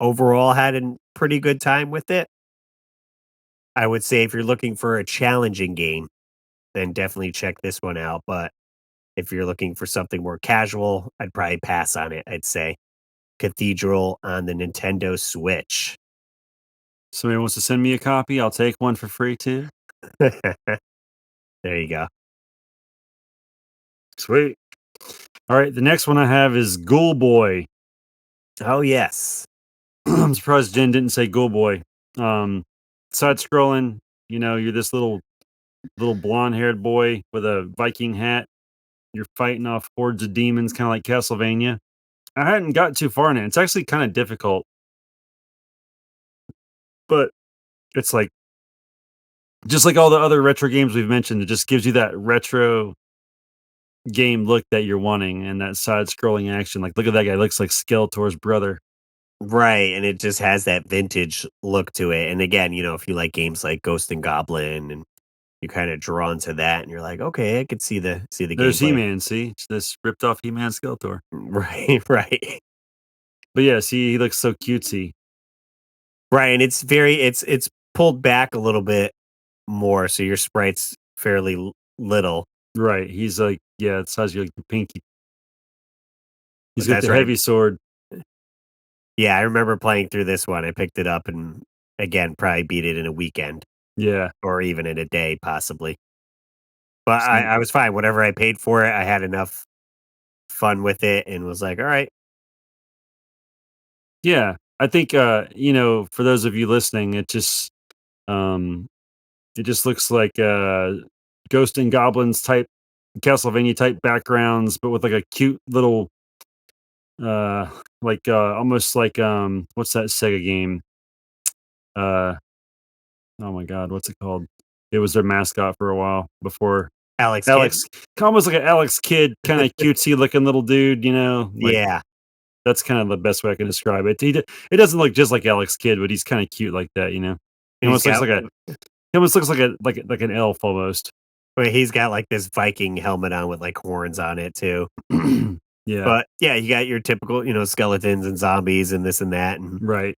overall had a pretty good time with it. I would say if you're looking for a challenging game, then definitely check this one out. But if you're looking for something more casual, I'd probably pass on it. I'd say Cathedral on the Nintendo Switch. Somebody wants to send me a copy, I'll take one for free too. There you go. Sweet. All right, the next one I have is Ghoul Boy. Oh, yes. I'm surprised Jen didn't say Ghoul Boy. Side scrolling, you're this little blonde haired boy with a Viking hat. you're fighting off hordes of demons, kind of like Castlevania. I hadn't got too far in it. It's actually kind of difficult, but it's like just like all the other retro games we've mentioned, it just gives you that retro game look that you're wanting and that side scrolling action. Like, look at that guy, looks like Skeletor's brother. Right, and it just has that vintage look to it. And again, if you like games like Ghost and Goblin, and you're kind of drawn to that, and you're like, okay, I could see the There's gameplay. He-Man, see? It's this ripped off He-Man Skeletor. Right, right, But yeah, see, he looks so cutesy. right. And it's pulled back a little bit more, so your sprite's fairly little. Right. He's like, yeah, it size you like the pinky. He's But got that's the right. heavy sword. Yeah, I remember playing through this one. I picked it up and again probably beat it in a weekend Yeah. or even in a day, possibly. But I, So, I was fine. Whatever I paid for it, I had enough fun with it and was like, all right. yeah. I think for those of you listening, um it just looks like Ghost and Goblins type Castlevania type backgrounds, but with like a cute little almost like what's that Sega game? Uh oh my god, what's it called? It was their mascot for a while before Alex Kidd? Alex, almost like an Alex Kidd kind of cutesy looking little dude, like Yeah. that's kind of the best way I can describe it. It doesn't look just like Alex Kidd, but he's kind of cute like that. He He's almost looks got like he almost looks like an elf almost. he's got like this Viking helmet on with like horns on it too. Yeah, But yeah, you got your typical, skeletons and zombies and this and that, and right.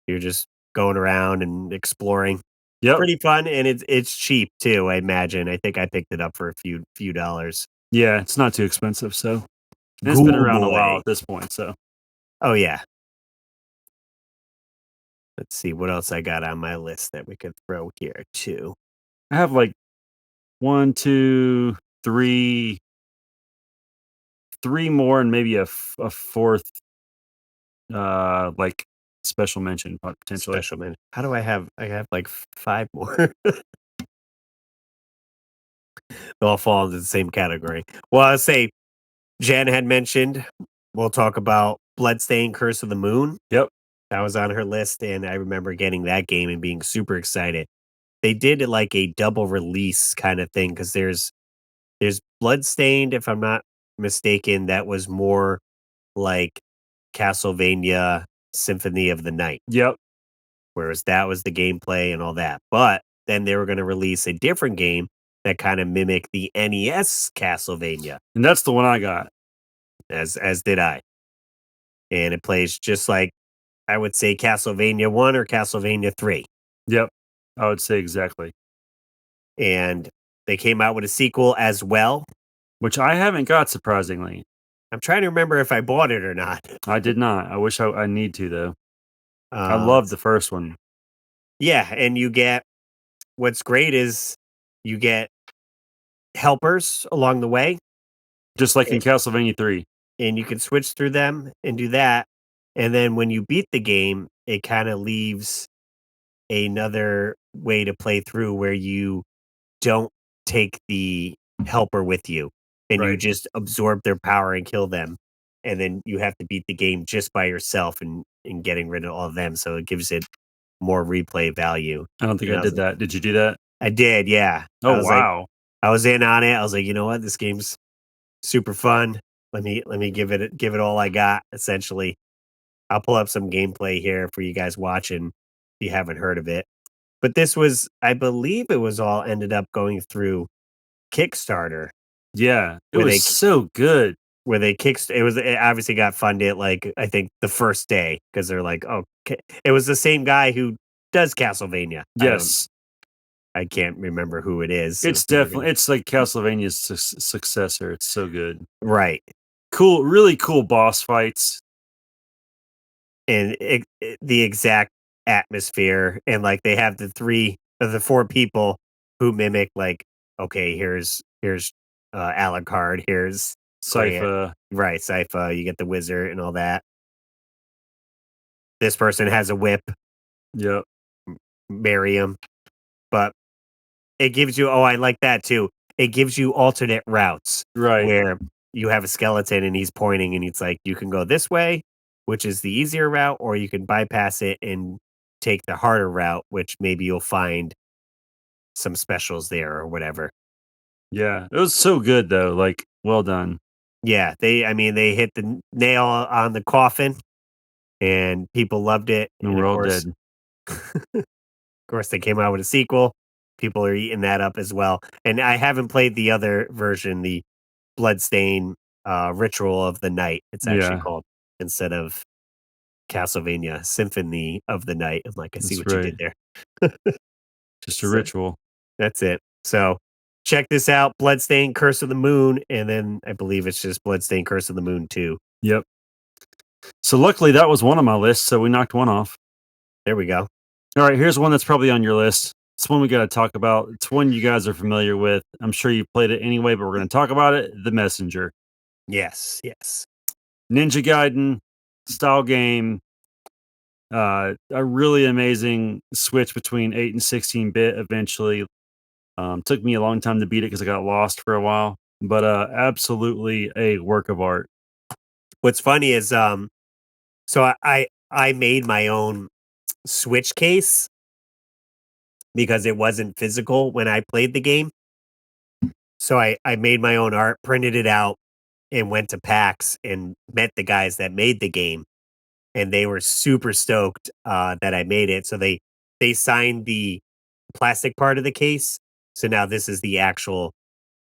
you're just going around and exploring. Yep. Pretty fun, and it's cheap too, I imagine. I think I picked it up for a few dollars. Yeah, it's not too expensive, so and it's been Ghoul around a while Boy. at this point. So Oh yeah. Let's see what else I got on my list that we could throw here too. I have like one, two, three more, and maybe a fourth, like special mention potentially. Special man. How do I have like five more. They all fall into the same category. Well, I'll say Jen had mentioned we'll talk about Bloodstained Curse of the Moon. Yep. That was on her list, and I remember getting that game and being super excited. They did it like a double release kind of thing because there's Bloodstained, if I'm not mistaken, that was more like Castlevania Symphony of the Night, Yep. whereas that was the gameplay and all that. But then they were going to release a different game that kind of mimicked the NES Castlevania, And that's the one I got. as did I. And it plays just like I would say Castlevania 1 or Castlevania 3. Yep. I would say exactly. And they came out with a sequel as well. Which I haven't got, surprisingly. I'm trying to remember if I bought it or not. I did not. I wish I need to, though. I Uh, loved the first one. yeah, and you get what's great is you get helpers along the way, Just like in a- Castlevania 3. and you can switch through them and do that. And then when you beat the game, it kind of leaves another way to play through where you don't take the helper with you and you Right. just absorb their power and kill them. And then you have to beat the game just by yourself and getting rid of all of them. So it gives it more replay value. I don't think And I did that. Did you do that? I did, yeah. I Oh, was like, wow. I was in on it. I was like, you know what? This game's super fun. Let me give it all I got, essentially. I'll pull up some gameplay here for you guys watching if you haven't heard of it. But this was, I believe it was all ended up going through Kickstarter Yeah. It where was they so good. it obviously got funded like I think the first day because they're like, oh, it was the same guy who does Castlevania. Yes. I can't remember who it is. So It's if you're definitely, it's like Castlevania's successor. It's so good. right. Cool. Really cool boss fights. And the exact atmosphere, and like they have the four people who mimic like, okay, here's Alucard, here's Grant, Sypha. right, Sypha, you get the wizard and all that. This person has a whip, Yep. Miriam, but it gives you, oh, I like that too. it gives you alternate routes Right. where you have a skeleton and he's pointing and it's like you can go this way, which is the easier route, or you can bypass it and take the harder route, which maybe you'll find some specials there or whatever. Yeah. It was so good though. Like, well done. Yeah, I mean, they hit the nail on the coffin and people loved it. And And we're all dead. of course, they came out with a sequel. People are eating that up as well. And I haven't played the other version, the Bloodstain Ritual of the Night. It's actually Yeah, called instead of Castlevania Symphony of the Night. I'm like, I see that's what you did right. there. Just a So ritual. that's it. So check this out: Bloodstain Curse of the Moon, and then I believe it's just Bloodstain Curse of the Moon 2. Yep. So luckily that was one on my list, so we knocked one off. There we go. All right, here's one that's probably on your list. It's one we got to talk about. It's one you guys are familiar with. I'm sure you played it anyway, but we're going to talk about it. The Messenger. Yes, yes. Ninja Gaiden style game. A really amazing switch between 8 and 16-bit eventually. Took me a long time to beat it because I got lost for a while, but absolutely a work of art. What's funny is so I made my own Switch case because it wasn't physical when I played the game. So I made my own art, printed it out, and went to PAX and met the guys that made the game, and they were super stoked that I made it. So they signed the plastic part of the case. So now this is the actual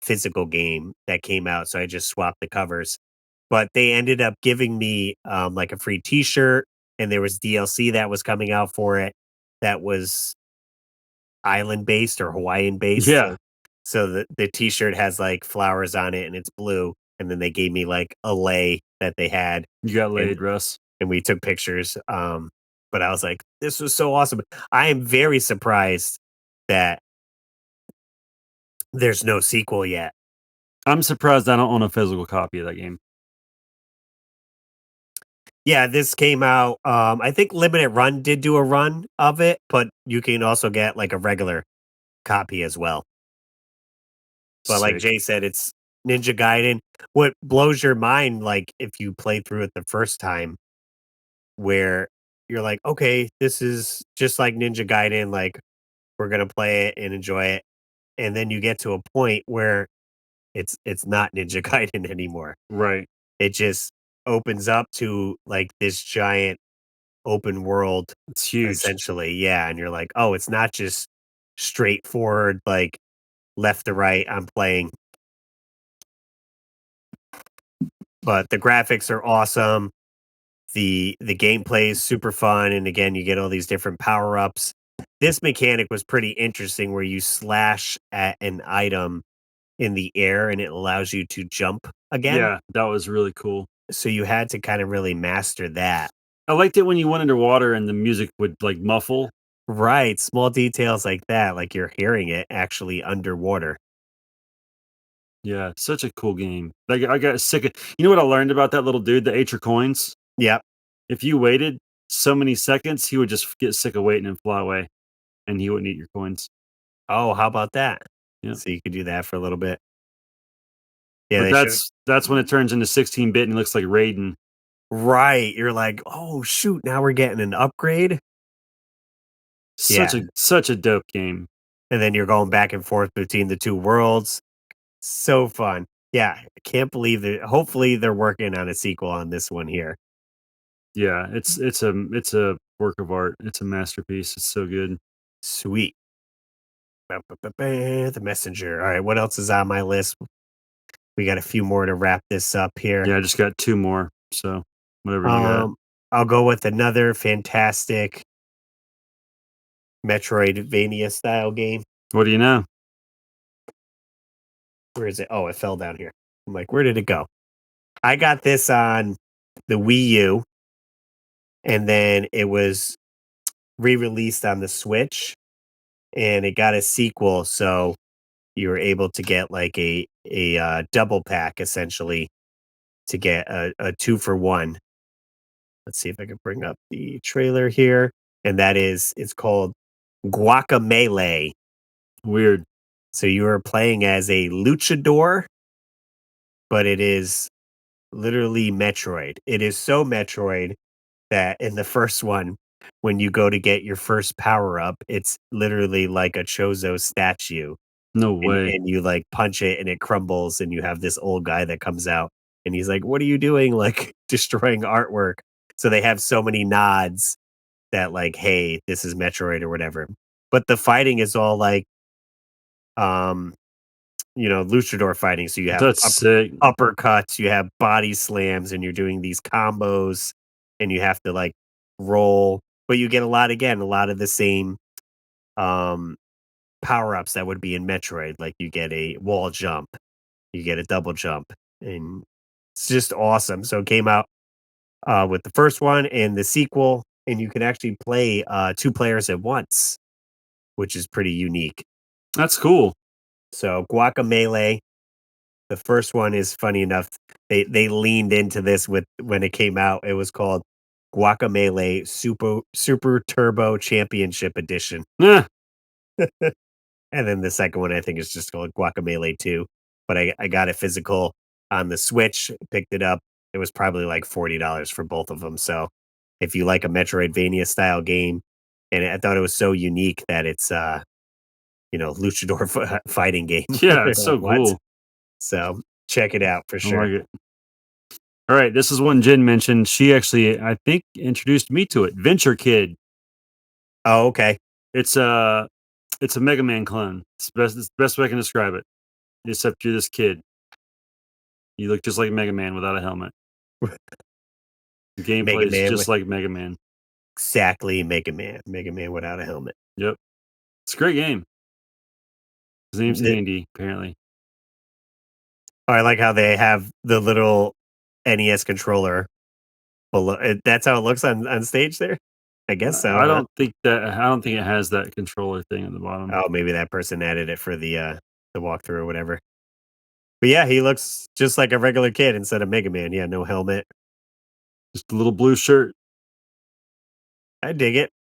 physical game that came out. So I just swapped the covers, but they ended up giving me like a free T-shirt, and there was DLC that was coming out for it that was island based or Hawaiian based. Yeah, So the T-shirt has like flowers on it and it's blue. And then they gave me like a lei that they had, you got and laid, Russ. we took pictures. But I was like, this was so awesome. I am very surprised that there's no sequel yet. I'm surprised I don't own a physical copy of that game. Yeah, this came out. I think Limited Run did do a run of it, but you can also get like a regular copy as well. But like Sick. Jay said, it's Ninja Gaiden. What blows your mind, like if you play through it the first time, where you're like, okay, this is just like Ninja Gaiden, like we're gonna play it and enjoy it. And then you get to a point where it's not Ninja Gaiden anymore. Right. It just opens up to like this giant open world It's huge. essentially. Yeah. And you're like, oh, it's not just straightforward, like left to right, I'm playing. But the graphics are awesome. The gameplay is super fun, and again, you get all these different power ups. This mechanic was pretty interesting, where you slash at an item in the air, and it allows you to jump again. Yeah, that was really cool. So you had to kind of really master that. I liked it when you went underwater and the music would like muffle. Right, small details like that, like you're hearing it actually underwater. Yeah, such a cool game. Like I got sick of. You know what I learned about that little dude that ate your coins? Yep. If you waited so many seconds, he would just get sick of waiting and fly away, and he wouldn't eat your coins. Oh, how about that? Yeah, So you could do that for a little bit. Yeah, but they should. that's when it turns into 16-bit and he looks like Raiden. Right, you're like, "Oh, shoot, now we're getting an upgrade?" Such Yeah, a dope game. and then you're going back and forth between the 2 worlds. So fun. Yeah, I can't believe that hopefully they're working on a sequel on this one here. Yeah, it's a work of art. It's a masterpiece. It's so good. Sweet. The Messenger. Alright, what else is on my list? We got a few more to wrap this up here. Yeah, I just got two more. So whatever you got. Um, I'll go with another fantastic Metroidvania style game. What do you know? Where is it? Oh, it fell down here. I'm like, "Where did it go?" I got this on the Wii U, and then it was re-released on the Switch, and it got a sequel, so you were able to get like a double pack essentially to get a 2 for 1. Let's see if I can bring up the trailer here, and that is it's called Guacamelee. Weird. So you are playing as a luchador, but it is literally Metroid. It is so Metroid that in the first one, when you go to get your first power up, it's literally like a Chozo statue. No And way. you, like, punch it and it crumbles, and you have this old guy that comes out, and he's like, "What are you doing?" Like, destroying artwork. So they have so many nods that, like, "Hey, this is Metroid," or whatever. But the fighting is all like, um, luchador fighting. So you have That's sick. uppercuts, you have body slams, and you're doing these combos, and you have to, like, roll. But you get a lot of the same, um, power-ups that would be in Metroid. Like, you get a wall jump. You get a double jump, and it's just awesome. So it came out, with the first one and the sequel, and you can actually play, 2 players at once, which is pretty unique. That's cool. So Guacamelee, the first one is funny enough, they leaned into this with when it came out, it was called Guacamelee Super Turbo Championship Edition. Yeah, And then the second one, I think, is just called Guacamelee 2, but I got it physical on the Switch, picked it up. It was probably like $40 for both of them. So if you like a Metroidvania style game, and I thought it was so unique that it's, luchador fighting game. yeah, You're it's like, so "What?" cool. So check it out for I like sure. it. All right, this is one Jen mentioned. She actually, I think, introduced me to it. Venture Kid. Oh, okay. It's a it's a Mega Man clone. It's the best way I can describe it. Except you're this kid. You look just like Mega Man without a helmet. The gameplay Mega is Man just with like Mega Man. exactly Mega Man. Mega Man without a helmet. Yep, it's a great game. His name's The Andy, apparently. I like how they have the little NES controller below that's how it looks on stage there? I guess so, I huh? don't think that I don't think it has that controller thing at the bottom. Oh, maybe that person added it for the walkthrough or whatever. But yeah, he looks just like a regular kid instead of Mega Man. Yeah, no helmet. Just a little blue shirt. I dig it.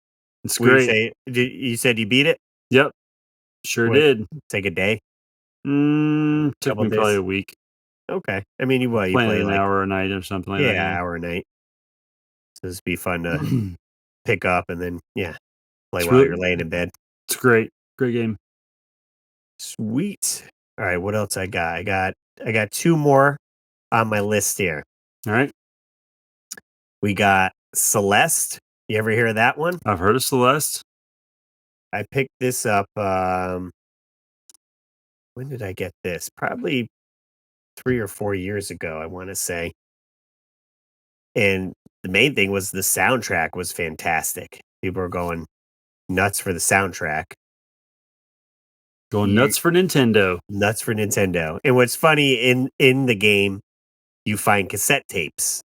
It's Will you great. say you said you beat it? Yep, sure What, did. take a day? Took Couple me probably days? a week. Okay. I mean, you Playing play an like, hour a night or something like that. yeah, Yeah. hour a night. So this be fun to pick up and then, yeah, play It's while really you're laying in bed. it's great. Great game. Sweet. All right, what else I got? I got 2 more on my list here. All right. We got Celeste. You ever hear of that one? I've heard of Celeste. I picked this up, when did I get this? Probably 3 or 4 years ago, I wanna say. And the main thing was the soundtrack was fantastic. People were going nuts for the soundtrack. Going You nuts for Nintendo. nuts for Nintendo. And what's funny, in the game, you find cassette tapes,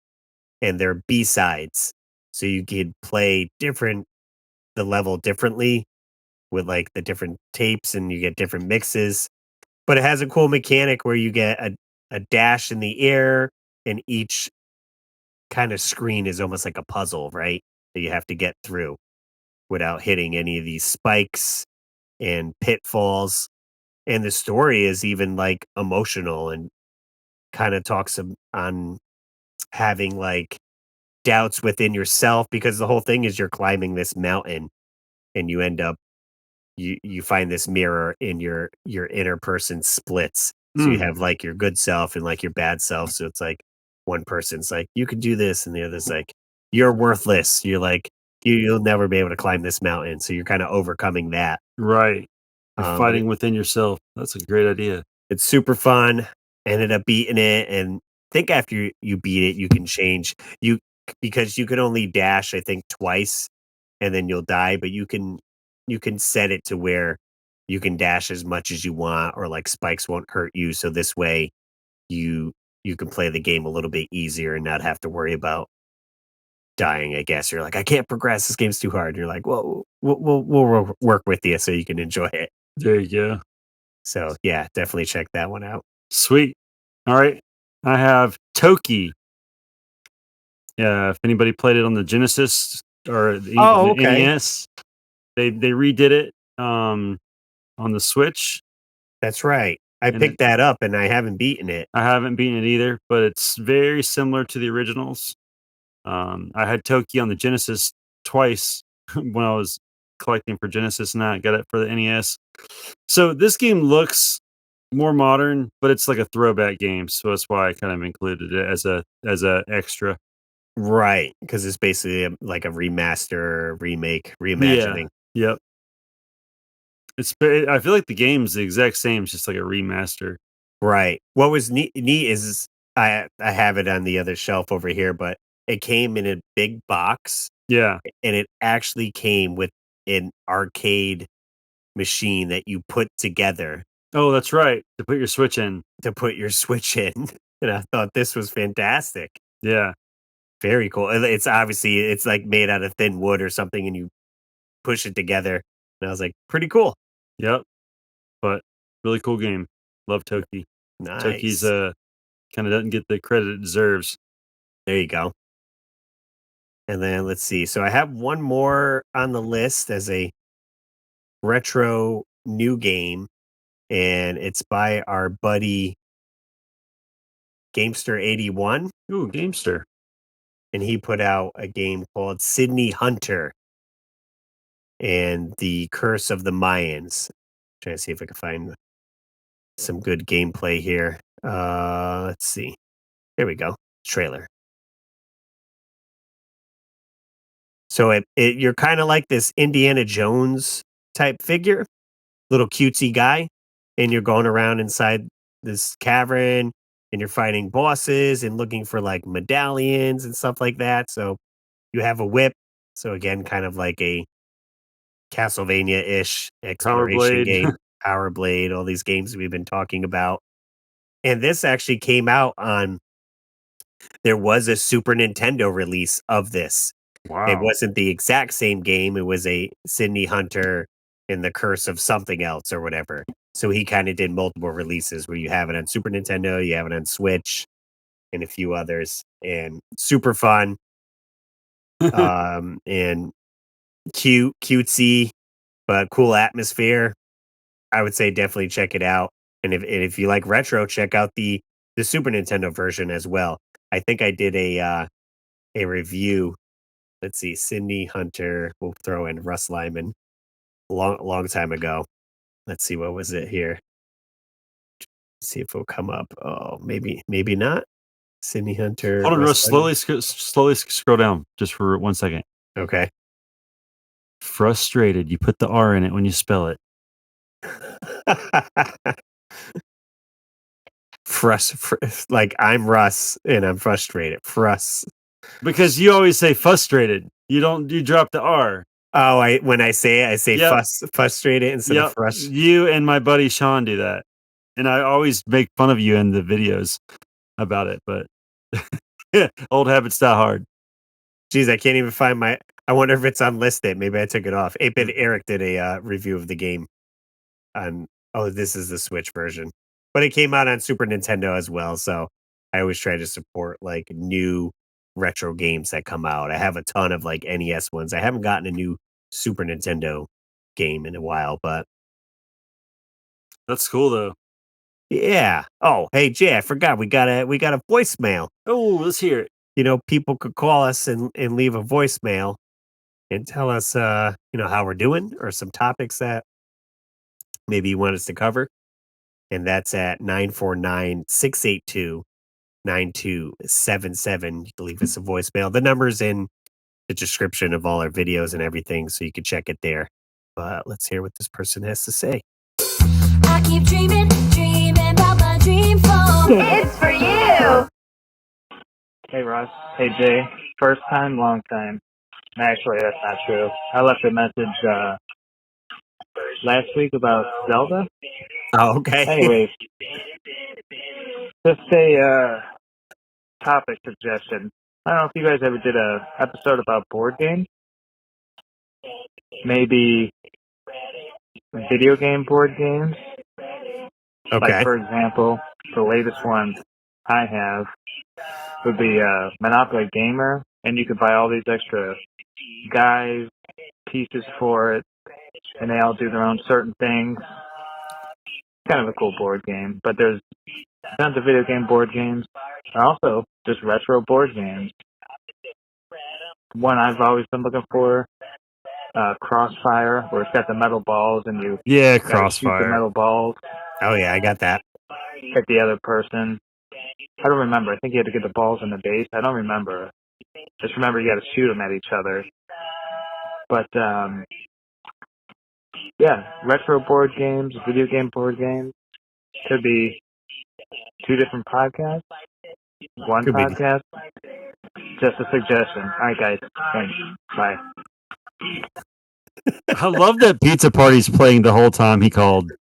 and they're B-sides. So you could play the level differently with, like, the different tapes, and you get different mixes. But it has a cool mechanic where you get a dash in the air, and each kinda screen is almost like a puzzle, right? That you have to get through without hitting any of these spikes and pitfalls. And the story is even, like, emotional and kinda talks on having, like, doubts within yourself because the whole thing is you're climbing this mountain, and you end up you find this mirror in your inner person splits. So you Mm, have, like, your good self and, like, your bad self. So it's like one person's like, "You can do this," and the other's like, "You're worthless." You're like, You'll never be able to climb this mountain." So you're kinda overcoming that. right. You're But fighting within yourself. That's a great idea. it's super fun. Ended up beating it, and think after you beat it, you can change you because you can only dash, I think, twice, and then you'll die, but you can set it to where you can dash as much as you want, or like spikes won't hurt you. So this way, you you can play the game a little bit easier and not have to worry about dying. I guess you're like, I can't progress. This game's too hard. You're like, well, we'll work with you so you can enjoy it. There you go. So yeah, definitely check that one out. Sweet. All right. I have Toki. Yeah, if anybody played it on the Genesis or even Oh, the okay. NES, they redid it on the Switch. That's right. I And picked that up and I haven't beaten it. I haven't beaten it either, but it's very similar to the originals. I had Toki on the Genesis twice when I was collecting for Genesis, and I got it for the NES. So this game looks more modern, but it's like a throwback game, so that's why I kind of included it as a extra. Right, because it's basically like a remaster, remake, Yeah. reimagining. Yep. I feel like the game's the exact same, it's just like a remaster. Right. What was neat is I have it on the other shelf over here, but it came in a big box Yeah. and it actually came with an arcade machine that you put together Oh, that's right. To put your Switch in. to put your Switch in. And I thought this was fantastic. Yeah. Very cool. It's obviously it's like made out of thin wood or something and you push it together. And I was like, pretty cool. Yep. But really cool game. Love Toki. Toki's Nice. kind of doesn't get the credit it deserves. There you go. And then let's see. So I have one more on the list as a retro new game, and it's by our buddy Gamester81, Ooh, Gamester. and he put out a game called Sydney Hunter and the Curse of the Mayans. Trying to see if I can find some good gameplay here. Let's see. Here we go. Trailer. So you're kind of like this Indiana Jones type figure, little cutesy guy, and you're going around inside this cavern and you're fighting bosses and looking for like medallions and stuff like that. So you have a whip. So again, kind of like a Castlevania-ish Power exploration Blade. game, Power Blade, all these games we've been talking about. And this actually came out on there was a Super Nintendo release of this. It Wow. wasn't the exact same game. It was a Sydney Hunter and the Curse of something else or whatever. So he kind of did multiple releases where you have it on Super Nintendo, you have it on Switch, and a few others. And super fun, and cutesy, but cool atmosphere. I would say definitely check it out. And if you like retro, check out the Super Nintendo version as well. I think I did a review. Let's see, Sydney Hunter. We'll throw in Russ Lyman. Long time ago. Let's see, what was it here? See if it'll come up. Oh, maybe not. Sydney Hunter, Hold on, Russ Russ. Lyman. Slowly scroll down just for 1 second. Okay. Frustrated. You put the R in it when you spell it. Like I'm Russ and I'm frustrated. Fruss. Because you always say frustrated. You drop the R. Oh, when I say it, I say Yep. frustrated instead of Yep. frush. You and my buddy Sean do that. And I always make fun of you in the videos about it, but old habits die hard. Geez, I can't even find my. I wonder if it's unlisted. Maybe I took it off. 8-Bit Eric did a review of the game on. Oh, this is the Switch version, but it came out on Super Nintendo as well. So I always try to support like new retro games that come out. I have a ton of like NES ones. I haven't gotten a new Super Nintendo game in a while, but That's cool though. yeah. Oh, hey Jay, I forgot we got a voicemail. Oh, let's hear it. People could call us and leave a voicemail and tell us how we're doing or some topics that maybe you want us to cover. And that's at 949-682-9277. You can leave us a voicemail. The number's in the description of all our videos and everything, so you can check it there. But let's hear what this person has to say. I keep dreaming about my dream phone. It's for you. Hey Russ. Hey Jay. First time, long time. Actually, that's not true. I left a message last week about Zelda. Oh, okay. Anyways, just a topic suggestion. I don't know if you guys ever did a episode about board games. Maybe video game board games. Okay. Like, for example, the latest one I have would be Monopoly Gamer, and you could buy all these extra guys, pieces for it, and they all do their own certain things. kind of a cool board game. But there's tons of video game board games, and also just retro board games. One I've always been looking for, Crossfire, where it's got the metal balls and you Yeah, gotta shoot the Crossfire. metal balls, Oh yeah, I got that. hit the other person. I don't remember. I think you had to get the balls in the base. I don't remember. Just remember you got to shoot them at each other. But yeah, retro board games, video game board games. Could be 2 different podcasts, 1 Could be. podcast. Just a suggestion. All right, guys. Thanks. Bye. I love that Pizza Party's playing the whole time he called.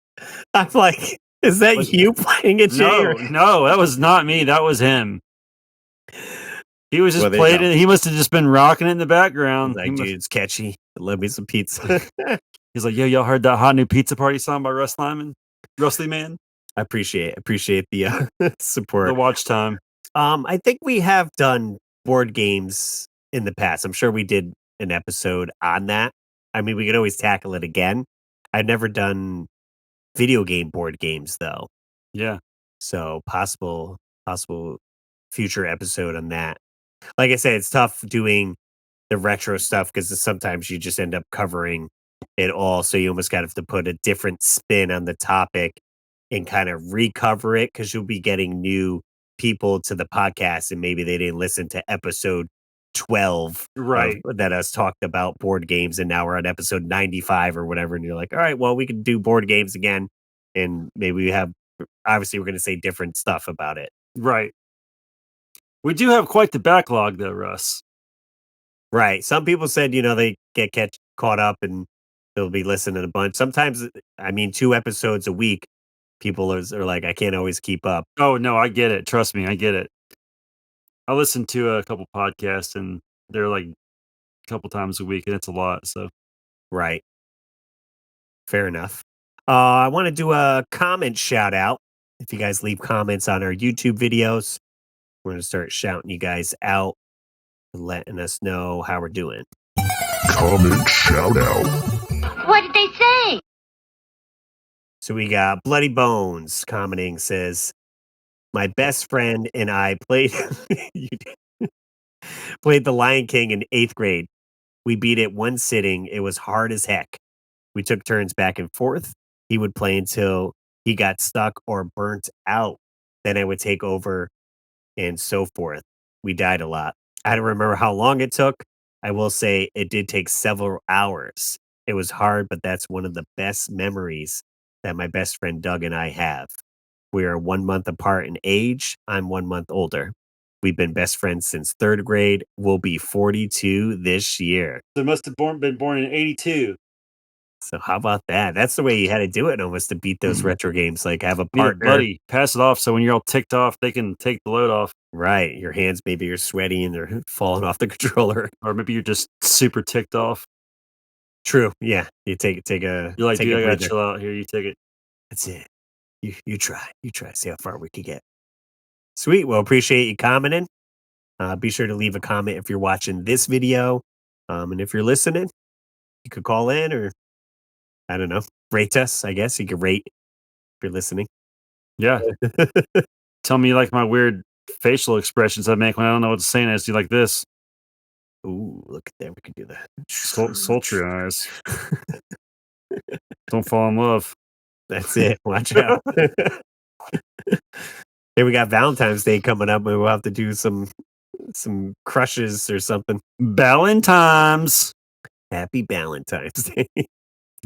I'm like, is that Was- you playing it, Jay? No, or- no, that was not me. That was him. He was just Well, there you playing go. it. He must have just been rocking it in the background. Like, He must- dude, it's catchy. Love me some pizza. he's like, yo, y'all heard that hot new Pizza Party song by Russ Lyman? Rusty Man? I appreciate the support. The watch time. I think we have done board games in the past. I'm sure we did an episode on that. I mean, we could always tackle it again. I've never done video game board games though, Yeah. so possible future episode on that. Like I said, it's tough doing the retro stuff because sometimes you just end up covering it all, so you almost got to put a different spin on the topic and kind of recover it because you'll be getting new people to the podcast and maybe they didn't listen to episode 12 Right. that us talked about board games, and now we're on episode 95 or whatever, and you're like, all right, well, we can do board games again, and maybe we have, obviously we're going to say different stuff about it. Right. We do have quite the backlog, though, Russ. Right. Some people said, they get caught up and they'll be listening a bunch. Sometimes, I mean, 2 episodes a week, people are like, I can't always keep up. Oh, no, I get it. Trust me, I get it. I listen to a couple podcasts, and they're like a couple times a week, and it's a lot. So, Right. Fair enough. I want to do a comment shout out. If you guys leave comments on our YouTube videos, we're going to start shouting you guys out and letting us know how we're doing. Comment shout out. What did they say? So we got Bloody Bones commenting, says, my best friend and I played played The Lion King in 8th grade. We beat it one sitting. It was hard as heck. We took turns back and forth. He would play until he got stuck or burnt out. Then I would take over and so forth. We died a lot. I don't remember how long it took. I will say it did take several hours. It was hard, but that's one of the best memories that my best friend Doug and I have. We are 1 month apart in age. I'm 1 month older. We've been best friends since 3rd grade. We'll be 42 this year. they must have been born in 82. So how about that? That's the way you had to do it almost to beat those retro games. Like have a Be a partner. buddy. Pass it off so when you're all ticked off, they can take the load off. Right. Your hands maybe are sweaty and they're falling off the controller. Or maybe you're just super ticked off. True. Yeah. You take a You're like, take dude, a I gotta breather. chill out here. You take it. That's it. You try. See how far we can get. Sweet. Well, appreciate you commenting. Be sure to leave a comment if you're watching this video. And if you're listening, you could call in or, I don't know, rate us, I guess. You could rate if you're listening. Yeah. Tell me like my weird facial expressions I make when I don't know what to say next. Do you like this? Ooh, look at that. We could do that. Sultry eyes. Don't fall in love. That's it. Watch out. Hey, we got Valentine's Day coming up. Maybe we'll have to do some crushes or something. Valentine's. Happy Valentine's Day.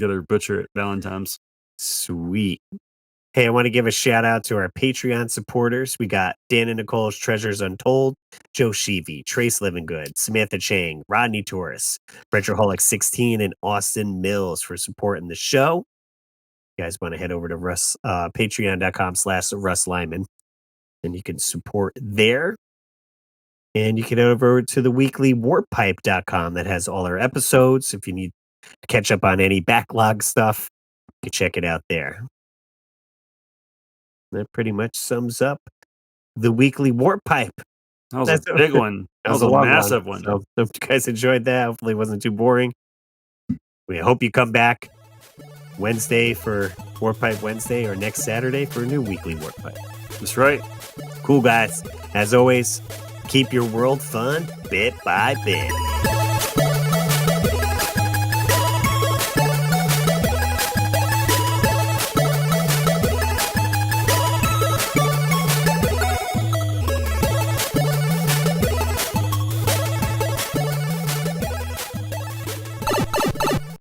Gotta butcher it. Valentine's. Sweet. Hey, I want to give a shout out to our Patreon supporters. We got Dan and Nicole's Treasures Untold, Joe Sheevy, Trace Livingood, Samantha Chang, Rodney Torres, Retroholic 16, and Austin Mills for supporting the show. You guys want to head over to patreon.com/Russ Lyman, and you can support there. And you can head over to the weekly warpipe.com that has all our episodes. If you need to catch up on any backlog stuff, you can check it out there. That pretty much sums up the weekly Warp Pipe. That was That's a big one. That was a long massive one. So, hope you guys enjoyed that. Hopefully it wasn't too boring. We hope you come back. Wednesday for Warp Pipe Wednesday or next Saturday for a new weekly Warp Pipe. That's right. Cool, guys. As always, keep your world fun bit by bit.